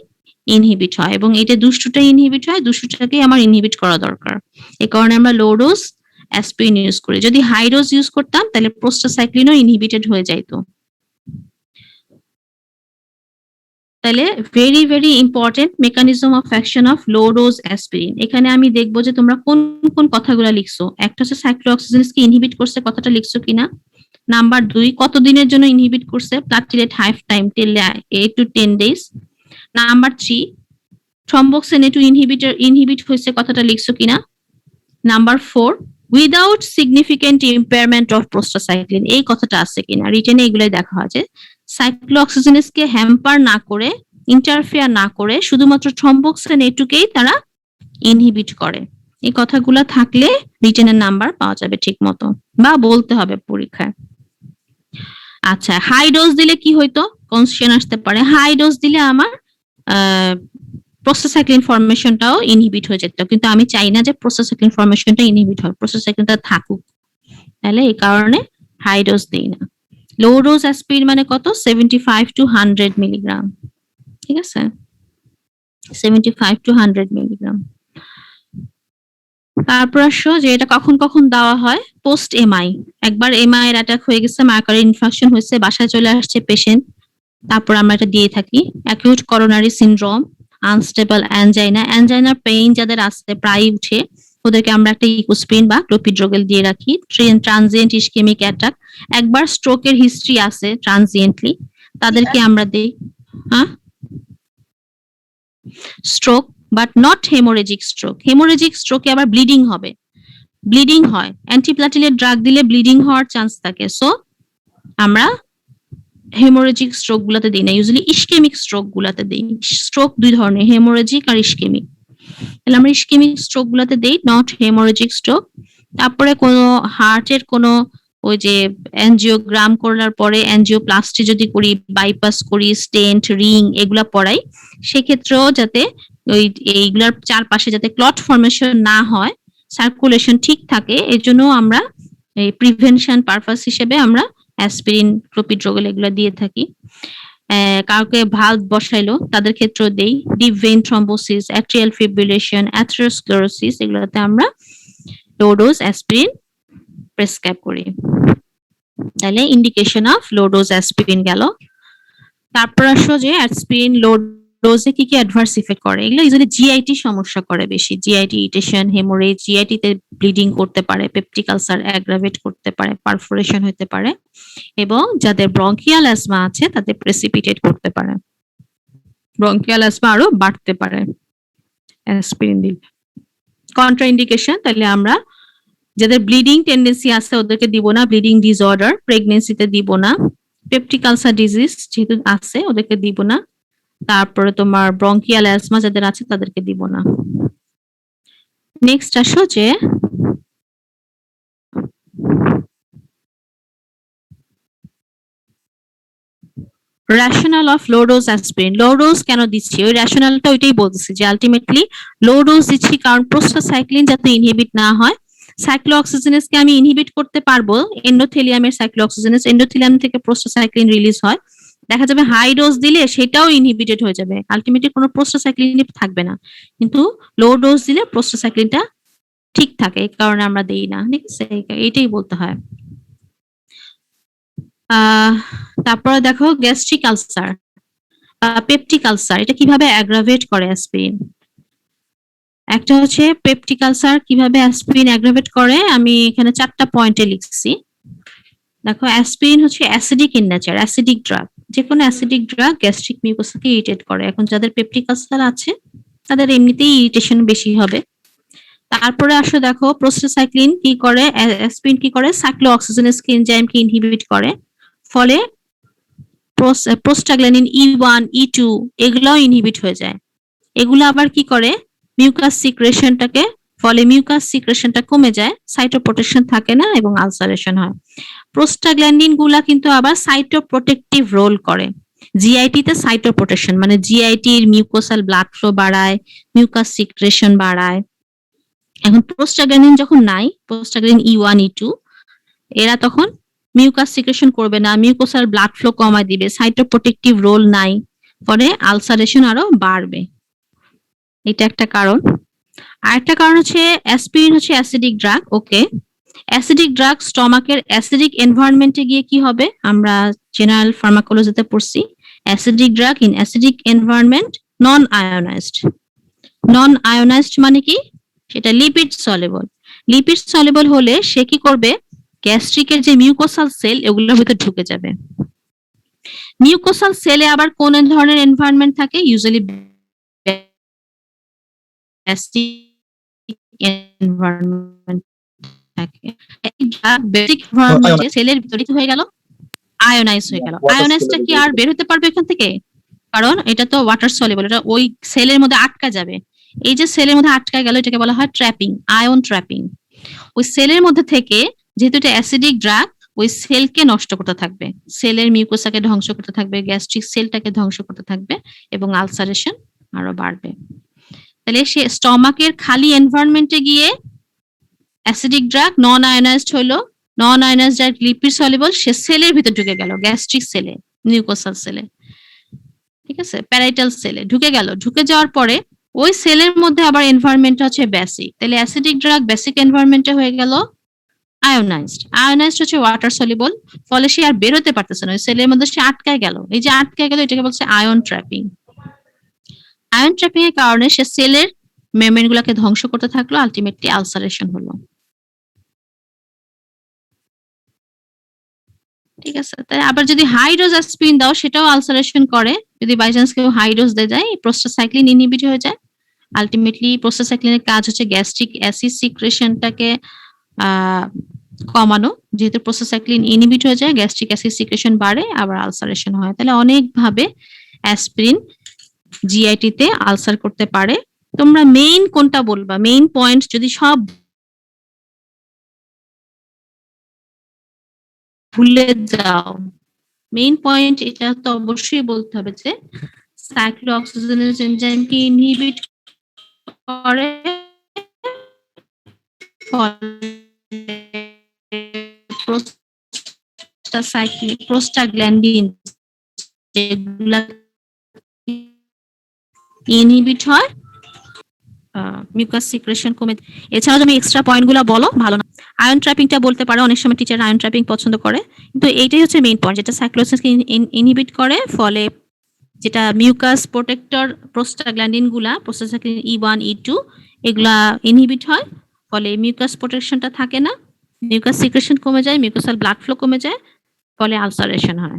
ইনহিবিট হয়, এবং এটা দুষ্টুটাই ইনহিবিট হয়, দুষ্টুটাকেই আমার ইনহিবিট করা দরকার। এই কারণে আমরা লো ডোজ অ্যাসপিরিন ইউজ করি। যদি হাই ডোজ ইউজ করতাম তাহলে প্রোস্টাসাইক্লিনও ইনহিবিটেড হয়ে যাইতো। তাহলে very very important mechanism of action of low dose aspirin. এখানে আমি দেখবো যে তোমরা কোন কোন কথাগুলো লিখছো। একটা হচ্ছে সাইক্লোঅক্সিজেনেজকে ইনহিবিট করছে, কথাটা লিখছো কিনা। নাম্বার 2, কতদিনের জন্য ইনহিবিট করছে, platelet life time 8 to 10 days। Number 3, থ্রম্বোক্সিন A2 inhibit হয়েছে, কথাটা লিখছো কিনা। Number 4, without significant impairment of prostacyclin, এই কথাটা আছে কিনা। রিটেনে এগুলাই দেখা হয় যে সাইক্লোঅক্সিজেনেজকে হ্যাম্পার না করে, ইন্টারফেয়ার না করে শুধুমাত্র থ্রম্বোক্সিন A2 কেই তারা ইনহিবিট করে। এই কথাগুলো থাকলে রিটেনের নাম্বার পাওয়া যাবে ঠিক মতো, বা বলতে হবে পরীক্ষায়। আচ্ছা, হাই ডোজ দিলে কি হইতো, কোশ্চেন আসতে পারে। হাই ডোজ দিলে আমার প্রোস্টাসাইক্লিন ফর্মেশনটাও ইনহিবিট হয়ে যেত, কিন্তু আমি চাই না যে প্রোস্টাসাইক্লিন ফর্মেশনটা ইনহিবিট হয়, প্রোস্টাসাইক্লিনটা থাকুক, তাহলে এই কারণে হাই ডোজ দেই না। লো ডোজ অ্যাসপিরিন মানে কত, 75 to 100 মিলিগ্রাম। ঠিক আছে, 75 to 100 মিলিগ্রাম। তারপর আসো যে এটা কখন কখন দেওয়া হয়। পোস্ট এমআই, একবার এমআই এর অ্যাটাক হয়ে গেছে, মায়োকার্ডিয়াল ইনফার্কশন হয়েছে, বাসায় চলে আসছে পেশেন্ট, তারপর আমরা এটা দিয়ে থাকি। Acute coronary syndrome, unstable angina, অ্যানজাইনার পেইন যাদের আছে প্রায় উঠে, ওদেরকে আমরা একটা ইকোস্প্রিন বা ক্লোপিড্রোগেল দিয়ে রাখি। ট্রানজিয়েন্ট ইসকেমিক অ্যাটাক, একবার স্ট্রোকের হিস্ট্রি আছে ট্রানজিয়েন্টলি, তাদেরকে আমরা দেই। হ্যাঁ, stroke but not haemorrhagic stroke. Haemorrhagic স্ট্রোকে আবার ব্লিডিং হবে, ব্লিডিং হয়, অ্যান্টিপ্লাটিলেট ড্রাগ দিলে ব্লিডিং হওয়ার চান্স থাকে, সো আমরা হেমোরেজিক স্ট্রোক গুলাতে দিই না, ইউজুয়ালি ইসকেমিক স্ট্রোক গুলাতে দিই। স্ট্রোক 2 ধরনের, হেমোরেজিক আর ইসকেমিক। তাহলে আমরা ইসকেমিক স্ট্রোক গুলাতে দেই, নট হেমোরেজিক স্ট্রোক। তারপরে কোনো হার্টের কোনো ওই যে অ্যানজিওগ্রাম করার পরে অ্যানজিওপ্লাস্টি যদি করি, বাইপাস করি, স্টেন্ট, রিং এগুলা পড়াই, সেক্ষেত্রেও যাতে ওই এইগুলার চারপাশে যাতে ক্লট ফর্মেশন না হয়, সার্কুলেশন ঠিক থাকে, এর জন্য আমরা এই প্রিভেনশন পারপাস হিসেবে আমরা অ্যাসপিরিন, ক্লোপিড্রোগেল এগুলো দিয়ে থাকি। কাউকে ভালভ বসাইলো তাদের ক্ষেত্রেও দেই। Deep vein thrombosis, atrial fibrillation, atherosclerosis, এগুলোতে আমরা লো ডোজ অ্যাসপিরিন প্রেসক্রাইব করি। তাহলে indication of low dose aspirin গেল। তারপর আসো যে অ্যাসপিরিন লো ডোজে কি কি অ্যাডভার্স ইফেক্ট করে। এগুলো ইউজুয়ালি জিআইটি সমস্যা করে বেশি, জিআইটি ইরিটেশন, হেমোরেজ, জিআইটি তে ব্লিডিং করতে পারে, পেপটিক আলসার অ্যাগ্রাভেট করতে পারে, পারফোরেশন হতে পারে, এবং যাদের ব্রঙ্কিয়াল অ্যাজমা আছে তাদের প্রেসিপিটেট করতে পারে। ব্রঙ্কিয়াল অ্যাজমা আরো বাড়তে পারে অ্যাসপিরিন দিলে। কন্ট্রাইন্ডিকেশন, তাহলে আমরা যাদের ব্লিডিং টেন্ডেন্সি আছে ওদেরকে দিব না, ব্লিডিং ডিসঅর্ডার প্রেগনেন্সিতে দিব না, পেপটিক আলসার ডিজিজ যেহেতু আছে ওদেরকে দিব না, তারপরে তোমার ব্রঙ্কিয়াল অ্যাজমা যাদের আছে তাদেরকে দিব না। নেক্সট আসো যে rational of low dose aspirin. Low dose কেন দিচ্ছি, ওই রেশনালটা ওইটাই বলতেছি যে আলটিমেটলি লো ডোজ দিচ্ছি কারণ প্রোস্টাসাইক্লিন যাতে ইনহিবিট না হয়। সাইক্লোঅক্সিজেনেসকে আমি ইনহিবিট করতে পারবো, এন্ডোথেলিয়ামের সাইক্লোঅক্সিজেনেস, এন্ডোথেলিয়াম থেকে প্রোস্টাসাইক্লিন রিলিজ হয়, দেখা যাবে হাই ডোজ দিলে সেটাও ইনহিবিটেড হয়ে যাবে, আলটিমেটলি কোনো প্রোস্টাসাইক্লিন থাকবে না। কিন্তু লো ডোজ দিলে প্রোস্টাসাইক্লিনটা ঠিক থাকে, এই কারণে আমরা দেই না, ঠিক আছে, এইটাই বলতে হয়। তারপরে দেখো গ্যাস্ট্রিক আলসার, পেপটিক আলসার, এটা কিভাবে অ্যাগ্রাভেট করে অ্যাসপিরিন। একটা হচ্ছে পেপটিক আলসার কিভাবে অ্যাসপিরিন অ্যাগ্রাভেট করে, আমি এখানে 4টা পয়েন্টে লিখছি। দেখো অ্যাসপিরিন হচ্ছে acidic in nature, acidic drug, যে কোনো অ্যাসিডিক ড্রাগ গ্যাস্ট্রিক মিউকাসকে ইরিটেট করে। এখন যাদের পেপটিক আলসার আছে তাদের এমনিতেই ইরিটেশন বেশি হবে। তারপরে আসো দেখো প্রোস্টাসাইক্লিন কি করে, অ্যাসপিরিন কি করে, সাইক্লোঅক্সিজেনেসকে এনজাইমকে ইনহিবিট করে, ফলে প্রোস্টাগ্ল্যান্ডিন E1 E2 এগুলাও ইনহিবিট হয়ে যায়। এগুলো আবার কি করে, মিউকাস সিক্রেশনটাকে, ফলে মিউকাস সিক্রেশনটা কমে যায়, সাইটোপ্রোটেকশন থাকে না এবং আলসারেশন হয়। প্রোস্টাগ্ল্যান্ডিন গুলা কিন্তু আবার সাইটোপ্রোটেক্টিভ রোল করে। জিআইটি তে সাইটোপ্রোটেকশন মানে জিআইটি এর মিউকোসাল ব্লাড ফ্লো বাড়ায়, মিউকাস সিক্রেশন বাড়ায়। এখন প্রোস্টাগ্ল্যান্ডিন যখন নাই, প্রোস্টাগ্ল্যান্ডিন E1 E2 এরা তখন মিউকাস সিক্রেশন করবে না, মিউকোসাল ব্লাড ফ্লো কমায় দিবে, সাইটোপ্রোটেক্টিভ রোল নাই, ফলে আলসারেশন আরো বাড়বে। এটা একটা কারণ। আরেকটা কারণ হচ্ছে অ্যাসপিরিন হচ্ছে acidic drug, okay, acidic drug স্টমাকের অ্যাসিডিক এনভায়রনমেন্টে গিয়ে কি হবে, আমরা জেনারেল ফার্মাকোলজিতে পড়ছি, acidic drug in acidic environment non ionised. Non ionised মানে কি, সেটা লিপিড সলিবল। লিপিড সলিবল হলে সে কি করবে, গ্যাস্ট্রিকের যে মিউকোসাল সেল এগুলোর ভিতর ঢুকে যাবে। মিউকোসাল সেলে আবার কোন ধরনের এনভায়রনমেন্ট থাকে, ইউজুয়ালি এনভায়রনমেন্ট থাকে। বেসিক এনভায়রনমেন্টে সেলের ভিতরে কি হয়ে গেল, আয়োনাইজ হয়ে গেল। আয়োনাইজটা কি আর বের হতে পারবে এখান থেকে, কারণ এটা তো ওয়াটার সলিবল, এটা ওই সেলের মধ্যে আটকা যাবে। এই যে সেলের মধ্যে আটকা গেল এটাকে বলা হয় ট্র্যাপিং, আয়ন ট্র্যাপিং। ওই সেলের মধ্যে থেকে যেহেতু এটা অ্যাসিডিক ড্রাগ, ওই সেলকে নষ্ট করতে থাকবে, সেলের মিউকোসাকে ধ্বংস করতে থাকবে, গ্যাস্ট্রিক সেলটাকে ধ্বংস করতে থাকবে এবং আলসারেশন আরো বাড়বে। তাহলে সে স্টমাকের খালি এনভায়রনমেন্টে গিয়ে অ্যাসিডিক ড্রাগ নন আয়োনাইজড হলো, নন আয়োনাইজড ড্রাগ লিপিড সলিবল, সে সেলের ভিতর ঢুকে গেল, গ্যাস্ট্রিক সেলে, মিউকোসাল সেলে, ঠিক আছে, প্যারাইটাল সেলে ঢুকে গেল। ঢুকে যাওয়ার পরে ওই সেলের মধ্যে আবার এনভায়রনমেন্ট হচ্ছে বেসিক, তাহলে অ্যাসিডিক ড্রাগ বেসিক এনভায়রনমেন্টে হয়ে গেল আয়োনাইজড। আয়োনাইজড হচ্ছে ওয়াটার সলিবল, ফলে সে আর বেরোতে পারতেছে না, ওই সেলের মধ্যে সে আটকায় গেল। এই যে আটকায় গেল এটাকে বলছে আয়ন ট্র্যাপিং। আয়ন ট্র্যাপিং এর কারণে সে সেলের মেমব্রেন গুলাকে ধ্বংস করতে থাকলো, আলটিমেটলি আলসারেশন হলো। ঠিক আছে, তাই আবার যদি হাই ডোজ অ্যাসপিরিন দাও সেটাও আলসারেশন করে, যদি বাই চান্স কেউ হাই ডোজ দিয়ে যায়, প্রোস্টাসাইক্লিন ইনহিবিট হয়ে যায়। আলটিমেটলি প্রোস্টাসাইক্লিনের কাজ হচ্ছে গ্যাস্ট্রিক অ্যাসিড সিক্রেশনটাকে কমানো, যেহেতু প্রোস্টাসাইক্লিন ইনহিবিট হয়ে যায় গ্যাস্ট্রিক অ্যাসিড সিক্রেশন বাড়ে, আবার আলসারেশন হয়। তাহলে অনেক ভাবে অ্যাসপিরিন জিআইটি তে আলসার করতে পারে। তোমরা মেইন কোনটা বলবা, মেইন পয়েন্ট যদি সব ভুলে যাও, মেইন পয়েন্ট এটা তো অবশ্যই বলতে হবে যে সাইক্লোঅক্সিজেনেজ এনজাইমকে ইনহিবিট করে, প্রোস্টাগ্ল্যান্ডিন যেগুলা ইনহিবিট হয়, মিউকাস সিক্রেশন কমে। এছাড়াও তুমি এক্সট্রা পয়েন্ট গুলা বলো, ভালো না। আয়ন ট্র্যাপিংটা বলতে পারো, অনেক সময় টিচার আয়ন ট্র্যাপিং পছন্দ করে, কিন্তু এইটাই হচ্ছে মেইন পয়েন্ট, যেটা সাইক্লোসিসকে ইনহিবিট করে, ফলে যেটা মিউকাস প্রোটেক্টর প্রোস্টাগ্ল্যান্ডিন গুলা, প্রোস্টাসাইক্লিন E1 E2 এগুলা ইনহিবিট হয়, ফলে মিউকাস প্রোটেকশনটা থাকে না, মিউকাস সিক্রেশন কমে যায়, মিউকোসাল ব্লাড ফ্লো কমে যায়, ফলে আলসারেশন হয়।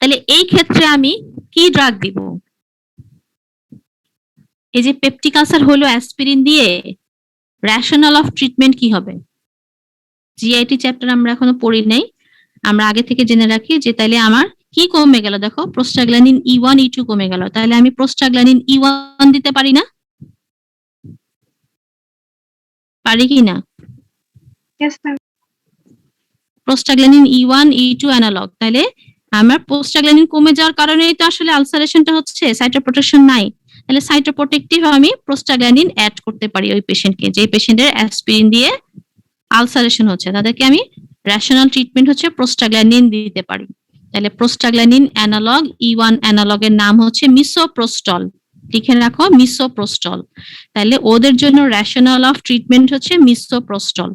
তাহলে এই ক্ষেত্রে আমি কি ড্রাগ দিব? এই যে পেপটিক আলসার হলো অ্যাসপিরিন দিয়ে, রেশনাল অফ ট্রিটমেন্ট কি হবে? জিআইটি চ্যাপ্টার আমরা এখনো পড়ি নাই, আমরা আগে থেকে জেনে রাখি যে তাইলে আমার কি কমে গেল, দেখো প্রোস্টাগ্ল্যান্ডিন E1 E2 কমে গেল, তাহলে আমি প্রোস্টাগ্ল্যান্ডিন E1 দিতে পারি না? পারি কি না? Yes, ma'am. Prostaglandin E1 E2 analogue, তাহলে আমার প্রোস্টাগ্ল্যান্ডিন কমে যাওয়ার কারণেই তো আসলে আলসারেশনটা হচ্ছে, সাইটোপ্রোটেকশন নাই। তাহলে সাইটোপ্রোটেক্টিভ আমি প্রোস্টাগ্ল্যান্ডিন অ্যাড করতে পারি ওই পেশেন্টকে, যে পেশেন্টের অ্যাসপিরিন দিয়ে আলসারেশন হচ্ছে, তাদেরকে আমি রেশনাল ট্রিটমেন্ট হচ্ছে প্রোস্টাগ্ল্যান্ডিন দিতে পারি। তাহলে প্রোস্টাগ্ল্যান্ডিন অ্যানালগ E1 অ্যানালগের নাম হচ্ছে মিসোপ্রোস্টল, লিখে রাখো মিসোপ্রোস্টল। তাহলে ওদের জন্য রেশনাল অফ ট্রিটমেন্ট হচ্ছে মিসোপ্রোস্টল।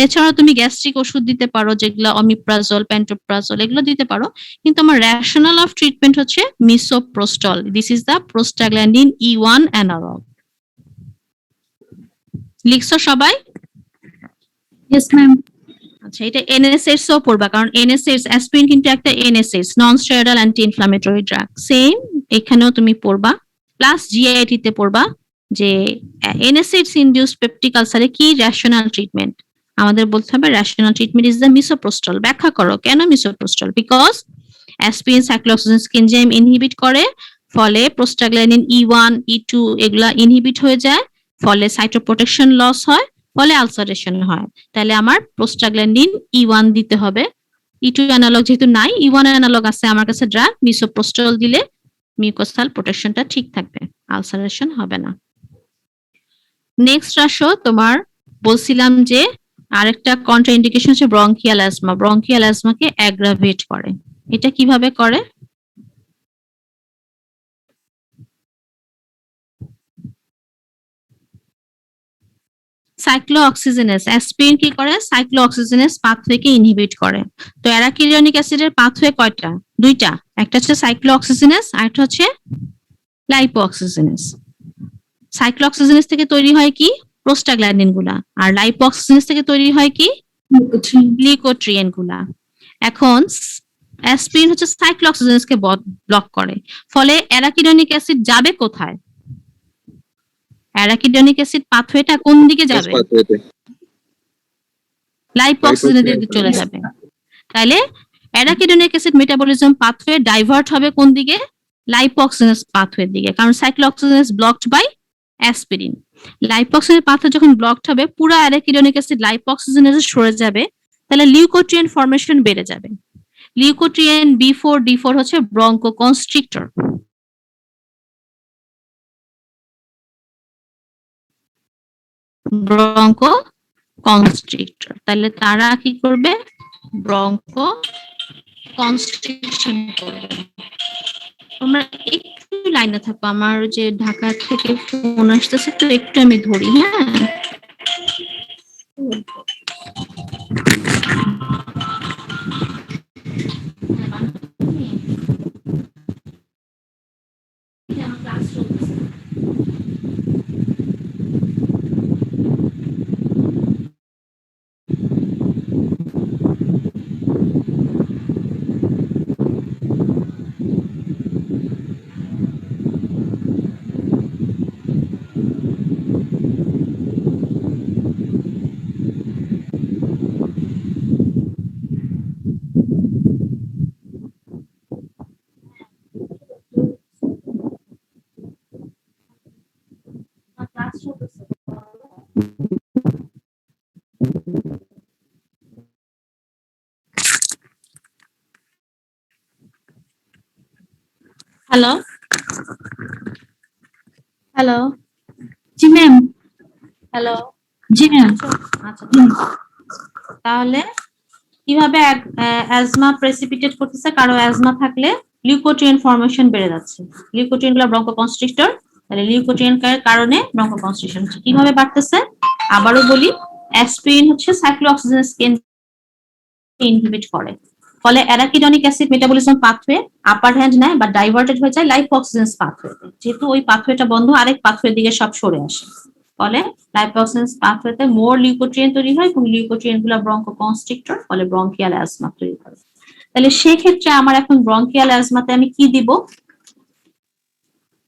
এছাড়া তুমি গ্যাস্ট্রিক ওষুধ দিতে পারো, যেগুলো অমিপ্রাজল, প্যান্টোপ্রাজল, এগুলো দিতে পারো, কিন্তু আমার রেশনাল অফ ট্রিটমেন্ট হচ্ছে misoprostol. This is the prostaglandin E1 analogue. লিখছো সবাই? Yes, ma'am. আচ্ছা, এটা এনএসএইডস ও পড়বা, কারণ এনএসএইডস অ্যাসপিরিন কিন্তু একটা NSAIDs, non steroidal anti inflammatory drug, same এখানেও তুমি পড়বা। প্লাস জিআইটি তে পড়বা যে এনএসএইডস ইনডিউসড পেপটিক আলসারে কি রেশনাল ট্রিটমেন্ট। আমাদের বলতে হবে rational treatment is the misoprostol. ব্যাখ্যা করো কেন misoprostol? Because aspirin cyclooxygenase enzyme inhibit করে, ফলে প্রোস্টাগ্ল্যান্ডিন E1 E2 এগুলা ইনহিবিট হয়ে যায়, ফলে সাইটোপ্রোটেকশন লস হয়, ফলে আলসারেশন হয়। তাহলে আমার প্রোস্টাগ্ল্যান্ডিন E1 দিতে হবে। E2 অ্যানালগ যেহেতু নাই, E1 অ্যানালগ আছে আমার কাছে ড্রাগ, মিসোপ্রোস্টল দিলে মিউকোসাল প্রোটেকশনটা ঠিক থাকবে, আলসারেশন হবে না। নেক্সট আসো, তোমার বলছিলাম যে আরেকটা কন্ট্রাইন্ডিকেশন হচ্ছে ব্রঙ্কিয়াল অ্যাজমা। ব্রঙ্কিয়াল অ্যাজমাকে অ্যাগ্রাভেট করে। এটা কিভাবে করে? সাইক্লোঅক্সিজেনেস, অ্যাসপিরিন কি করে? সাইক্লোঅক্সিজেনেস পাথওয়েকে ইনহিবিট করে। তো অ্যারাকিডনিক অ্যাসিডের পাথওয়ে কয়টা? দুইটা, একটা হচ্ছে সাইক্লোঅক্সিজেনেস আর একটা হচ্ছে লাইপোঅক্সিজেনেস। সাইক্লোঅক্সিজেনেস থেকে তৈরি হয় কি? প্রোস্টাগ্ল্যান্ডিন গুলা, আর লাইপোঅক্সিজেনেস থেকে তৈরি হয় কি? লিউকোট্রিয়েন গুলা। এখন অ্যাসপিরিন হচ্ছে সাইক্লোঅক্সিজেনেসকে ব্লক করে, ফলে অ্যারাকিডনিক অ্যাসিড যাবে কোথায়? অ্যারাকিডনিক অ্যাসিড পাথওয়েটা কোন দিকে যাবে? লাইপোঅক্সিজেনের দিকে চলে যাবে। তাহলে arachidonic acid metabolism pathway divert হবে কোন দিকে? লাইপোঅক্সিজেনেস পাথওয়ের দিকে, কারণ সাইক্লোঅক্সিজেনেস ব্লকড বাই অ্যাসপিরিন। লাইপোঅক্সিজেনের পাথওয়ে যখন ব্লকড হবে, পুরো অ্যারাকিডনিক অ্যাসিড লাইপোঅক্সিজেনেসে সরে যাবে, তাহলে লিউকোট্রিয়েন ফর্মেশন বেড়ে যাবে। লিউকোট্রিয়েন B4 D4 হচ্ছে ব্রঙ্কোকনস্ট্রিক্টর। ব্রঙ্কোকনস্ট্রিক্টর, তাহলে তারা কি করবে? ব্রঙ্কোকনস্ট্রিকশন করবে। তোমরা একটু লাইনে থাকো, আমার যে ঢাকা থেকে ফোন আসতেছে, তো একটু আমি ধরি। হ্যাঁ, হ্যালো হ্যালো জি ম্যাম। হ্যালো। জি ম্যাম। আচ্ছা, তাহলে কিভাবে অ্যাজমা প্রেসিপিটেট করতেছে? কারো অ্যাজমা থাকলে লিউকোট্রিয়েন ফর্মেশন বেড়ে যাচ্ছে, লিউকোট্রিয়েন গুলো ব্রঙ্কোকনস্ট্রিক্টর, তাহলে লিউকোট্রিয়েন কারণে ব্রঙ্কোকনস্ট্রিকশন হচ্ছে। কিভাবে বাড়তেছে? আবারও বলি, অ্যাসপিরিন হচ্ছে সাইক্লোঅক্সিজেনেসকে ইনহিবিট করে, ফলে arachidonic acid metabolism pathway upper hand নেয় বা ডাইভার্টেড হয়ে যায় লাইপোঅক্সিজেনেস পাথওয়েতে। যেহেতু ওই পাথওয়েটা বন্ধ, আরেক পাথওয়ের দিকে সব সরে আসে, ফলে লাইপোঅক্সিজেনেস পাথওয়েতে মোর লিউকোট্রিয়েন তৈরি হয়, এবং লিউকোট্রিয়েন গুলো ব্রঙ্কোকনস্ট্রিক্টর, ফলে ব্রঙ্কিয়াল অ্যাজমা তৈরি করে। তাহলে সেক্ষেত্রে আমার এখন ব্রঙ্কিয়াল অ্যাজমাতে আমি কি দিব?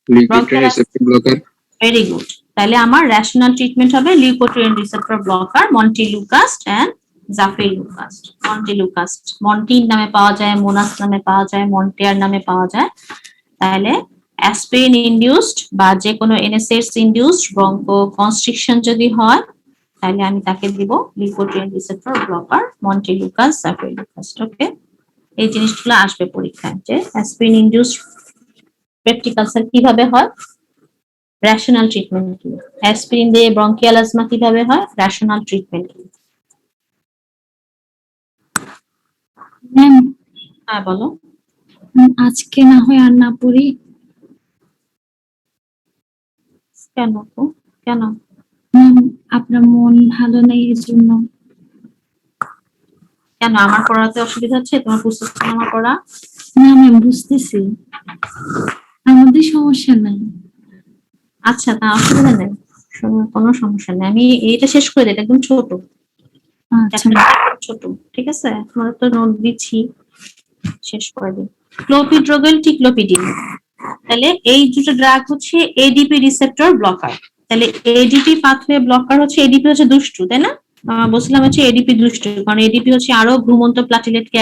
Leukotriene receptor blocker. Very good. তাহলে আমার রেশনাল ট্রিটমেন্ট হবে leukotriene receptor blocker, montelukast and zafirlukast. Montelukast মন্টিন নামে পাওয়া যায়, মোনাস নামে পাওয়া যায়, মন্টেয়ার নামে পাওয়া যায়। তাহলে অ্যাসপিরিন ইনডিউসড বা যে কোনো এনএসএস ইনডিউসড ব্রঙ্কো কনস্ট্রিকশন যদি হয়, তাহলে আমি তাকে দিব লিউকোট্রিয়েন রিসেপ্টর ব্লকার, মন্টিলুকাস্ট, জাফেলুকাস্ট। ওকে, এই জিনিসগুলো আসবে পরীক্ষায় যে অ্যাসপিরিন ইনডিউসড পেপটিক আলসার কিভাবে হয়, রেশনাল ট্রিটমেন্ট কি, অ্যাসপিরিন দিয়ে ব্রঙ্কিয়াল অ্যাজমা কিভাবে হয়, রেশনাল ট্রিটমেন্ট কি। ম্যাম হ্যাঁ বলো। আজকে না হয় আর না পড়ি। কেন তো, কেন? ম্যাম আপনার মন ভালো নেই এর জন্য। কেন আমার পড়াতে অসুবিধা হচ্ছে? তোমার পুস্তক আমার পড়া? না ম্যাম বুঝতেছি, আমাদের সমস্যা নাই। আচ্ছা, তা অসুবিধা নেই, কোনো সমস্যা নেই। আমি এটা শেষ করে দিই, এটা একদম ছোট, আচ্ছা ছোট, ঠিক আছে? আমরা তো নোট দিচ্ছি, শেষ করে দিই। ক্লোপিড্রোগেল, টিক্লোপিডিন, তাহলে এই দুটো ড্রাগ হচ্ছে এডিপি রিসেপ্টর ব্লকার। তাহলে এডিপি পাথওয়ে ব্লকার হচ্ছে, এডিপি হচ্ছে দুষ্টু, তাই না? বলছিলাম হচ্ছে এডিপি দুষ্টু, কারণ এডিপি হচ্ছে আরো ঘুমন্ত প্লাটিলেটকে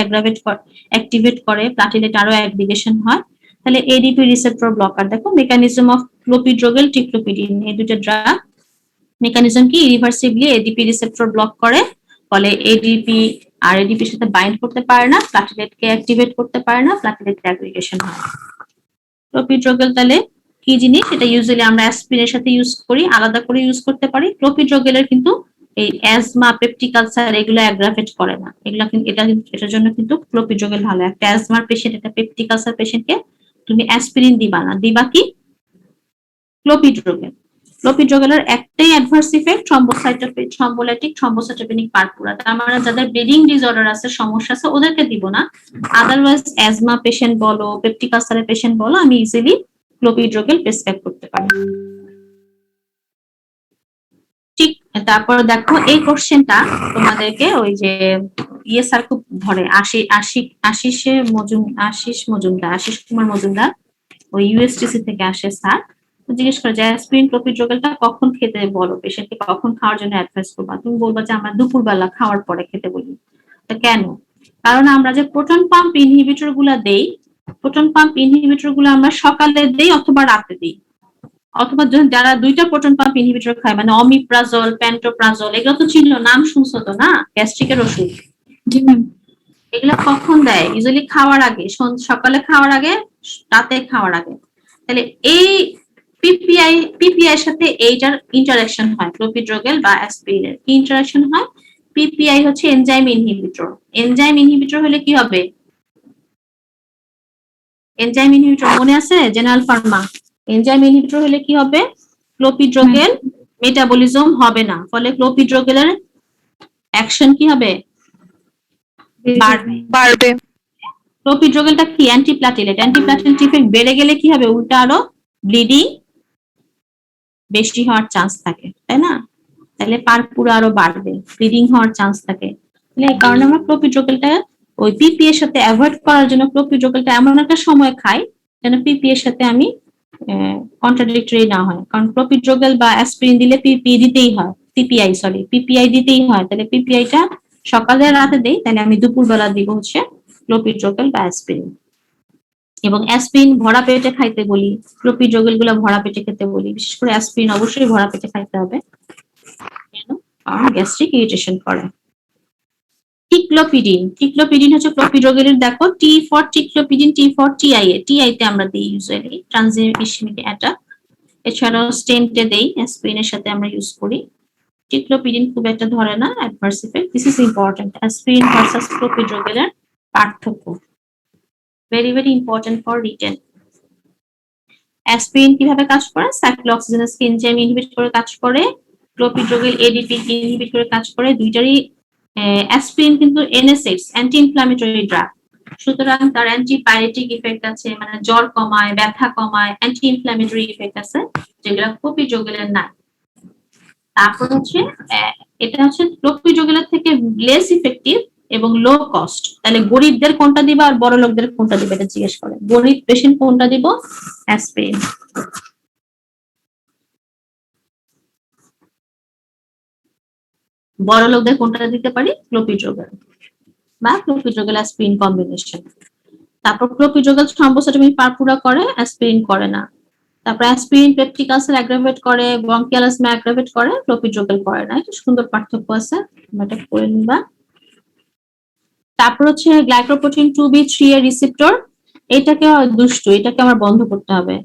অ্যাক্টিভেট করে, প্লাটিলেট আরো অ্যাগ্রিগেশন হয়। তাহলে এডিপি রিসেপ্টর ব্লকার, দেখো মেকানিজম অফ ক্লোপিড্রোগেল, টিক্লোপিডিন, এই দুটো ড্রাগ মেকানিজম কি, ইরিভার্সিবলি এডিপি রিসেপ্টর ব্লক করে, ফলে এডিপি আর এডিপির সাথে বাইন্ড করতে পারে না, প্লাটিলেটকে অ্যাক্টিভেট করতে পারে না, প্লাটিলেট অ্যাগ্রিগেশন হয়। ক্লোপিড্রোগেল তাহলে কি জিনিস? এটা ইউজুয়ালি আমরা অ্যাসপিরিনের সাথে ইউজ করি, আলাদা করে ইউজ করতে পারি। ক্লোপিড্রোগেলের কিন্তু এই অ্যাজমা, পেপটিক আলসার এগুলো অ্যাগ্রাভেট করে না, এগুলা কিন্তু এটার জন্য কিন্তু ক্লোপিড্রোগেল ভালো। একটা অ্যাজমার পেশেন্ট, একটা পেপটিক আলসার পেশেন্টকে তুমি অ্যাসপিরিন দিবা না, দিবা কি? ক্লোপিড্রোগেল। ক্লোপিড্রোগেলের একটাই adverse effect, thrombolytic thrombocytopenic purpura. তার মানে যাদের ব্লিডিং ডিসঅর্ডার আছে, সমস্যা আছে, ওদেরকে দিব না। আদারওয়াইজ অ্যাজমা পেশেন্ট বলো, পেপটিক আলসারের পেশেন্ট বলো, আমি ইজিলি ক্লোপিড্রোগেল প্রেসক্রাইব করতে পারি। ঠিক, তারপর দেখো এই কোশ্চেনটা তোমাদেরকে ওই যে ইয়ে স্যার খুব ধরে, আশিস কুমার মজুমদার, ওই ইউএসটিসি থেকে আসে স্যার, জিজ্ঞেস করে যে অ্যাসপিরিন, ক্লোপিড্রোগেলটা কখন খেতে বলো, পেশেন্টকে কখন খাওয়ার জন্য অ্যাডভাইস করবা? তুমি বলবা যে আমরা দুপুরবেলা খাওয়ার পরে খেতে বলি। তা কেন? কারণ আমরা যে প্রোটন পাম্প ইনহিবিটর গুলা দেই, প্রোটন পাম্প ইনহিবিটর গুলো আমরা সকালে দেই অথবা রাতে দেই, অথবা যারা দুইটা প্রোটন পাম্প ইনহিবিটর খায়, মানে অমিপ্রাজল, প্যান্টোপ্রাজল, এগুলো তো ছিল, নাম শুনছো তো না, গ্যাস্ট্রিকের ওষুধ, জি ম্যাম। এগুলা কখন দেয়? ইউজুয়ালি খাওয়ার আগে, সকালে খাওয়ার আগে, রাতে খাওয়ার আগে। তাহলে এই পিপিআই এর সাথে এইটার ইন্টারাকশন হয়, ক্লোপিড্রোগেল বা অ্যাসপিরিনের কি ইন্টারাকশন হয়? পিপিআই হচ্ছে এনজাইম ইনহিবিটর, এনজাইম ইনহিবিটর হলে কি হবে? এনজাইম ইনহিবিটর মনে আছে জেনারেল ফার্মা? এনজাইম ইনহিবিটর হলে কি হবে? ক্লোপিড্রোগেল মেটাবলিজম হবে না, ফলে ক্লোপিড্রোগেলের অ্যাকশন কি হবে? বাড়বে। ক্লোপিড্রোগেলটা কি? অ্যান্টিপ্লাটিলেট, অ্যান্টিপ্লাটিলেট ইফেক্ট বেড়ে গেলে কি হবে? উল্টা আরো ব্লিডিং বেশি হওয়ার চান্স থাকে, তাই না? তাহলে পারপুরা আরো বাড়বে, ব্লিডিং হওয়ার চান্স থাকে। তাহলে এই কারণে আমরা ক্লোপিড্রোগেলটা ওই পিপি এর সাথে অ্যাভয়েড করার জন্য ক্লোপিড্রোগেলটা এমন একটা সময় খাই যেন পিপি এর সাথে আমি কন্ট্রাডিক্টরি না হয়। কারণ ক্লোপিড্রোগেল বা অ্যাসপিরিন দিলে পিপি দিতেই হয়, পিপিআই দিতেই হয়। তাহলে পিপিআইটা সকালে রাতে দেই, তাহলে আমি দুপুরবেলা দিব হচ্ছে ক্লোপিড্রোগেল বা অ্যাসপিরিন। এবং অ্যাসপিরিন ভরা পেটে খাইতে বলি, ক্লোপিড্রোগেল গুলো ভরা পেটে খেতে বলি। বিশেষ করে অ্যাসপিরিন অবশ্যই ভরা পেটে খাইতে হবে, কেন? কারণ গ্যাস্ট্রিক ইরিটেশন করে। টিক্লোপিডিন হচ্ছে ক্লোপিড্রোগেলের, দেখো T for ticlopidine, T for TIA, টিআইতে আমরা দিই ইউজুয়ালি ট্রানজিয়েন্ট ইসমিক অ্যাটাক। এছাড়াও স্টেন্টে দেই, অ্যাসপিরিনের সাথে আমরা ইউজ করি। টিক্লোপিডিন খুব একটা ধরে না adverse effect. This is important, aspirin versus ক্লোপিড্রোগেলের পার্থক্য, very very important for written. Aspirin কিভাবে কাজ করে? সাইক্লোঅক্সিজেনাস এনজাইম ইনহিবিট করে কাজ করে, ক্লোপিড্রোগেল এডিপি ইনহিবিট করে কাজ করে। দুইটারই অ্যাসপিরিন কিন্তু এনএসএইডস, অ্যান্টি ইনফ্ল্যামেটরি ড্রাগ, সুতরাং তার অ্যান্টিপাইরেটিক ইফেক্ট আছে, মানে জ্বর কমায়, ব্যথা কমায়, অ্যান্টি ইনফ্ল্যামেটরি ইফেক্ট আছে, যেগুলো ক্লোপিড্রোগেলের নাই। তারপর হচ্ছে এটা হচ্ছে ক্লোপিড্রোগেলের থেকে লেস ইফেক্টিভ এবং লো কস্ট। তাহলে গরিবদের কোনটা দিবা আর বড় লোকদের কোনটা দিবে এটা জিজ্ঞেস করে। গরিব পেশেন্ট কোনটা দিব? অ্যাসপিরিন। বড় লোকদের কোনটা দিতে পারি? ক্লোপিড্রোগাল বা ক্লোপিড্রোগাল অ্যাসপিরিন কম্বিনেশন। তারপর ক্লোপিড্রোগাল থ্রম্বোসাইটোমি পারপুরা করে, অ্যাসপিরিন করে না। তারপর অ্যাসপিরিন পেপটিক আলসার অ্যাগ্রাভেট করে, ব্রঙ্কিয়াল অ্যাজমা অ্যাগ্রাভেট করে, ক্লোপিড্রোগাল করে না। এটা সুন্দর পার্থক্য আছে, এটা করে নিবা। তারপর হচ্ছে গ্লাইকোপ্রোটিন 2B3 এর রিসেপ্টর, এটাকে দুষ্ট, এটাকে আমার বন্ধ করতে হবে।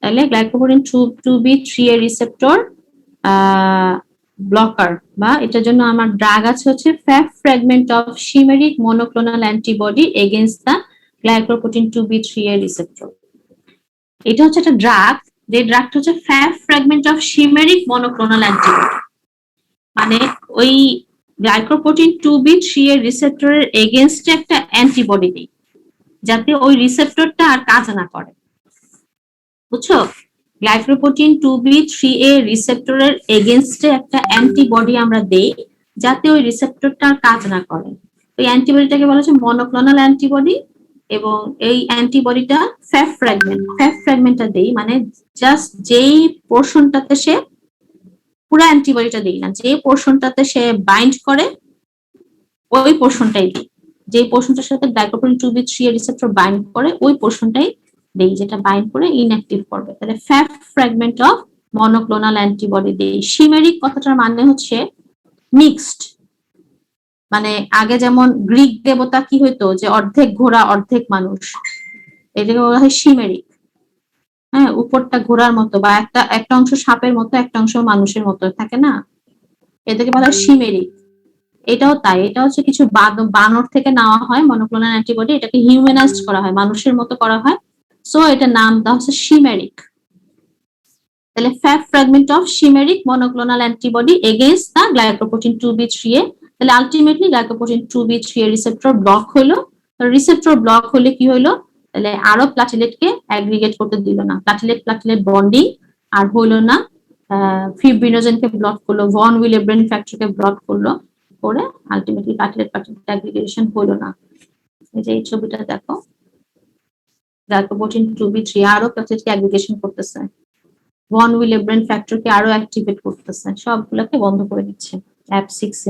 তাহলে গ্লাইকোপ্রোটিন 2B3 এর রিসেপ্টর ব্লকার বা এটার জন্য আমার ড্রাগ আছে হচ্ছে fab fragment of chimeric monoclonal antibody against the glycoprotein 2B3 এর রিসেপ্টর। এটা হচ্ছে একটা ড্রাগ, যে ড্রাগটা হচ্ছে fab fragment of chimeric monoclonal antibody, মানে ওই গ্লাইকোপ্রোটিন 2B3 এর রিসেপ্টরের এগেইনস্টে একটা অ্যান্টিবডি দিই, যাতে ওই রিসেপ্টরটা আর কাজ না করে। বুঝছো? গ্লাইকোপ্রোটিন 2B3 এর রিসেপ্টরের এগেইনস্টে একটা অ্যান্টিবডি আমরা দেই, যাতে ওই রিসেপ্টরটা আর কাজ না করে। ওই অ্যান্টিবডিটাকে বলা হচ্ছে মনোক্লোনাল অ্যান্টিবডি, এবং এই অ্যান্টিবডিটা ফ্যাফ ফ্র্যাগমেন্টটা দেই, মানে জাস্ট যেই পোরশনটাতে সে, পুরো অ্যান্টিবডিটা দিই না, যে পোরশনটাতে সে বাইন্ড করে ওই পোরশনটাই দিই। যে পোরশনটার সাথে গ্লাইকোপ্রোটিন 2B3 এর রিসেপ্টর বাইন্ড করে ওই পোরশনটাই দেই, যেটা বাইন্ড করে ইনঅ্যাক্টিভ করবে। তাহলে fab fragment of monoclonal antibody দেই। শিমেরিক কথাটার মানে হচ্ছে মিক্সড, মানে আগে যেমন গ্রিক দেবতা কি হইতো, যে অর্ধেক ঘোড়া অর্ধেক মানুষ, এটাকে বলা হয় শিমেরিক। হ্যাঁ, উপরটা ঘোড়ার মতো বা একটা অংশ সাপের মতো, একটা অংশ মানুষের মতো থাকে না, এটাকে বলা হয় শিমেরিক। এটাও তাই, এটা হচ্ছে কিছু বানর থেকে নেওয়া হয় মনোক্লোনাল অ্যান্টিবডি, এটাকে হিউম্যানাইজড করা হয়, মানুষের মতো করা হয়, সো এটা নাম দেওয়া হচ্ছে শিমেরিক। তাহলে fab fragment of chimeric monoclonal antibody against the glycoprotein 2B3 এ। তাহলে আলটিমেটলি গ্লাইকোপ্রোটিন 2B3 এর রিসেপ্টর ব্লক হলো। রিসেপ্টর ব্লক হলে কি হলো? তাহলে আরো প্লাটিলেটকে অ্যাগ্রিগেট করতে দিল না, প্লাটিলেট বন্ডিং আর হইলো না, ফিব্রিনোজেনকে ব্লক করলো, ভন উইলেব্রেন ফ্যাক্টরকে ব্লক করলো, করে আলটিমেটলি প্লাটিলেট অ্যাগ্রিগেশন হলো না। এই যে এই ছবিটা দেখো, গ্লাইকোপ্রোটিন 2B3 আরো প্লাটিলেটকে অ্যাগ্রিগেশন করতেছে, ভন উইলেব্রেন ফ্যাক্টরকে আরো অ্যাক্টিভেট করতেছে, সবগুলোকে বন্ধ করে দিচ্ছে F6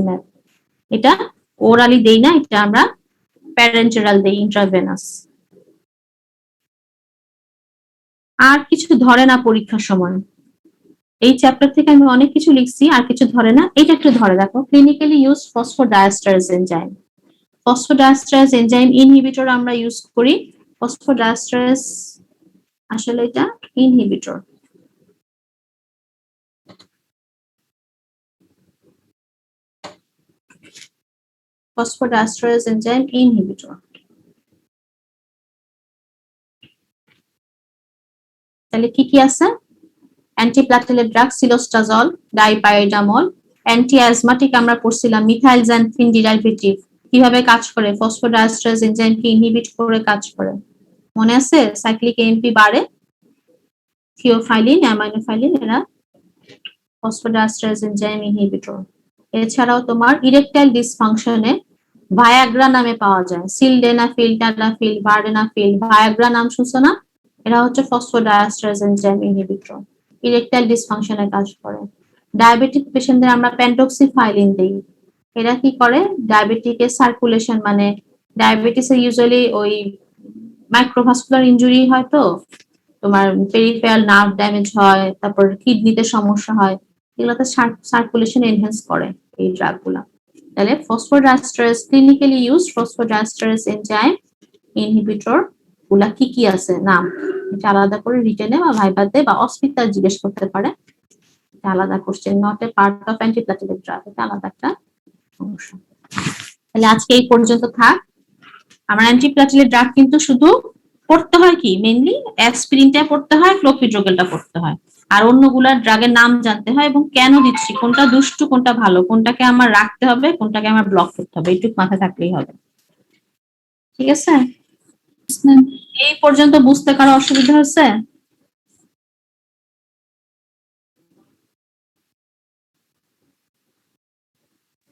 এটা ওরালি দেই না, এটা আমরা প্যারেন্টেরাল দেই, ইন্ট্রাভেনাস। আর কিছু ধরে না পরীক্ষার সময়, এই চ্যাপ্টার থেকে আমি অনেক কিছু লিখছি, আর কিছু ধরে না, এটা একটু ধরে দেখো। Clinically use phosphodiesterase enzyme, phosphodiesterase enzyme inhibitor আমরা ইউজ করি। ফসফোডাইএস্টারেজ আসলে এটা ইনহিবিটর। Phosphodiesterase enzyme inhibitor. তাহলে কি কি আছে? Antiplatelet drug cilostazol, dipyridamole, anti asthmatic আমরা পড়ছিলাম মিথাইলজানথিন ডিরাইভেটিভ কিভাবে কাজ করে, ফসফোডাইএস্টারেজ এনজাইমকে ইনহিবিট করে কাজ করে, মনে আছে? সাইক্লিক এএমপি বাড়ে, থিওফাইলিন, অ্যামাইনোফাইলিন, এরা ফসফোডাইএস্টারেজ এনজাইম ইনহিবিটর। এছাড়াও তোমার ইরেকটাইল ডিসফাংশনে ভায়াগ্রা নামে পাওয়া যায়, সিলডেনাফিল, টাডাফিল, ভার্ডেনাফিল, ভায়াগ্রা নাম শুনছো না? এরা হচ্ছে ফসফোডাইএস্টারেজ এনজাইম ইনহিবিটর, ইরেকটাইল ডিসফাংশনে কাজ করে। ডায়াবেটিক পেশেন্টদের আমরা প্যান্টক্সিফাইলিন দেই, এরা কি করে? ডায়াবেটিকের সার্কুলেশন, মানে ডায়াবেটিসে ইউজুয়ালি ওই মাইক্রোভাস্কুলার ইনজুরি হয়, তো তোমার পেরিফেরাল নার্ভ ড্যামেজ হয়, তারপর কিডনিতে সমস্যা হয়, এগুলোতে সার্কুলেশন এনহ্যান্স করে এই ড্রাগগুলা। তাহলে phosphodiesterase clinically use phosphodiesterase enzyme inhibitor গুলা কি কি আছে নাম, এটা আলাদা করে রিটেনে বা ভাইবাতে বা অস্পিটাল জিজ্ঞেস করতে পারে, এটা আলাদা question, not a part of antiplatelet drug, এটা আলাদা একটা অংশ। তাহলে আজকে এই পর্যন্ত থাক। আমার অ্যান্টিপ্লাটিলেট ড্রাগ কিন্তু শুধু পড়তে হয় কি, মেইনলি অ্যাসপিরিনটা পড়তে হয়, ক্লোপিড্রোগেলটা পড়তে হয়, আর অন্যগুলা ড্রাগের নাম জানতে হয় এবং কেন দিচ্ছি, কোনটা দুষ্টু কোনটা ভালো, কোনটাকে আমার রাখতে হবে কোনটাকে আমার ব্লক করতে হবে, এইটুকু মাথায় থাকলেই হবে। ঠিক আছে? এই পর্যন্ত বুঝতে কারো অসুবিধা হচ্ছে?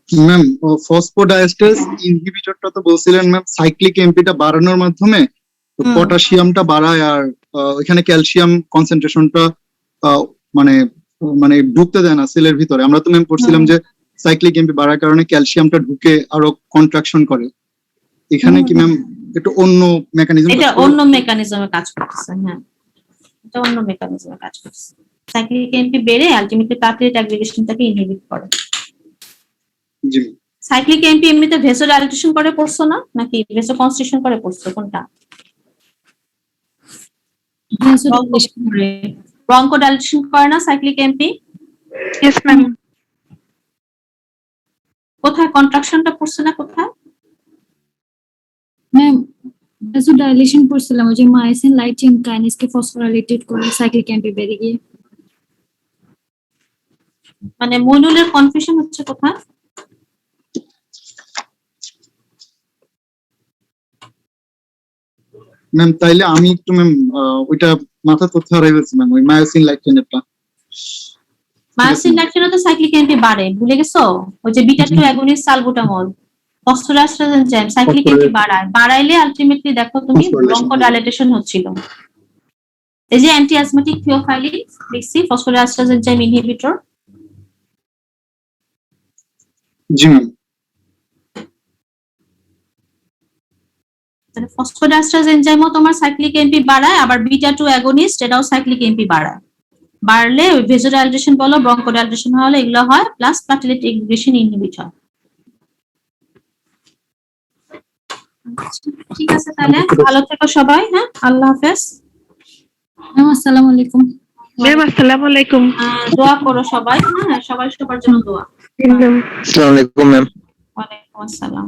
ম্যাম ফসফোডাইএস্টারেজ ইনহিবিটরটা তো বলছিলেন ম্যাম সাইক্লিক এমপিটা বাড়ানোর মাধ্যমে হুম। পটাশিয়ামটা বাড়ায় আর এখানে ক্যালসিয়াম কনসেন্ট্রেশনটা মানে মানে ঢুকতে দেয় না সেলের ভিতরে। আমরা তো ম্যাম পড়ছিলাম যে সাইক্লিক এমপি বাড়ার কারণে ক্যালসিয়ামটা ঢুকে আরো কন্ট্রাকশন করে। এখানে কি ম্যাম একটু অন্য মেকানিজম? এটা অন্য মেকানিজমে কাজ করতেছে। হ্যাঁ, এটা অন্য মেকানিজমে কাজ করছে। সাইক্লিক এমপি বেড়ে আলটিমেটলি প্লাটেলেট অ্যাগ্রিগেশনটাকে ইনহিবিট করে। জি সাইক্লিক এমপি এমনিতে ভেসোডাইলেশন করে পড়ছো না, নাকি ভেসোকনস্ট্রিকশন করে পড়ছো, কোনটা? ব্রঙ্কোডাইলেশন করে না সাইক্লিক এমপি? Yes, ma'am. কোথায় কন্ট্রাকশনটা পড়ছে না, কোথায়? ম্যাম ভ্যাসোডাইলেশন করছিলাম, ওই যে মায়োসিন লাইট চেইন কাইনেজকে ফসফোরাইলেটেড করে সাইক্লিক এমপি বেড়ে গিয়ে। মানে মইনুলের কনফিউশন হচ্ছে কোথায়? ম্যাম তাইলে আমি একটু ম্যাম ওইটা মাথা তথ্য হারাই গেছি ম্যাম, ওই মায়োসিন লাইট চেইনটা। মায়োসিন লাইট চেইনে তো সাইক্লিক এমপি বাড়ে, ভুলে গেছো? ওই যে beta 2 agonist salbutamol, phosphorylation enzyme cyclic AMP বাড়াইলে আলটিমেটলি দেখো তুমি ব্রঙ্কোডাইলেটেশন হচ্ছিল। এই যে অ্যান্টি অ্যাজমেটিক থিওফাইলিন লিখছি, ফসফোরাইলেশন এনজাইম ইনহিবিটর। জি ম্যাম। তাহলে ফসফোরাইলেশন এনজাইমও তোমার সাইক্লিক এমপি বাড়ায়, আবার বিটা 2 অ্যাগনিস্ট এটাও সাইক্লিক এমপি বাড়ায়। বাড়লে ভেসোডাইলেশন বলো, ব্রঙ্কোডাইলেশন হলে এগুলো হয়, প্লাস প্লাটেলেট অ্যাগ্রিগেশন ইনহিবিট হয়। ঠিক আছে, তাহলে ভালো থেকো সবাই। হ্যাঁ, আল্লাহ হাফেজ। ম্যাম আসসালামু আলাইকুম। Ma'am, assalamu alaikum. দোয়া করো সবাই। হ্যাঁ, সবাই সবার জন্য দোয়া। Ma'am. আসসালামু আলাইকুম ম্যাম। ওয়ালাইকুম আসসালাম।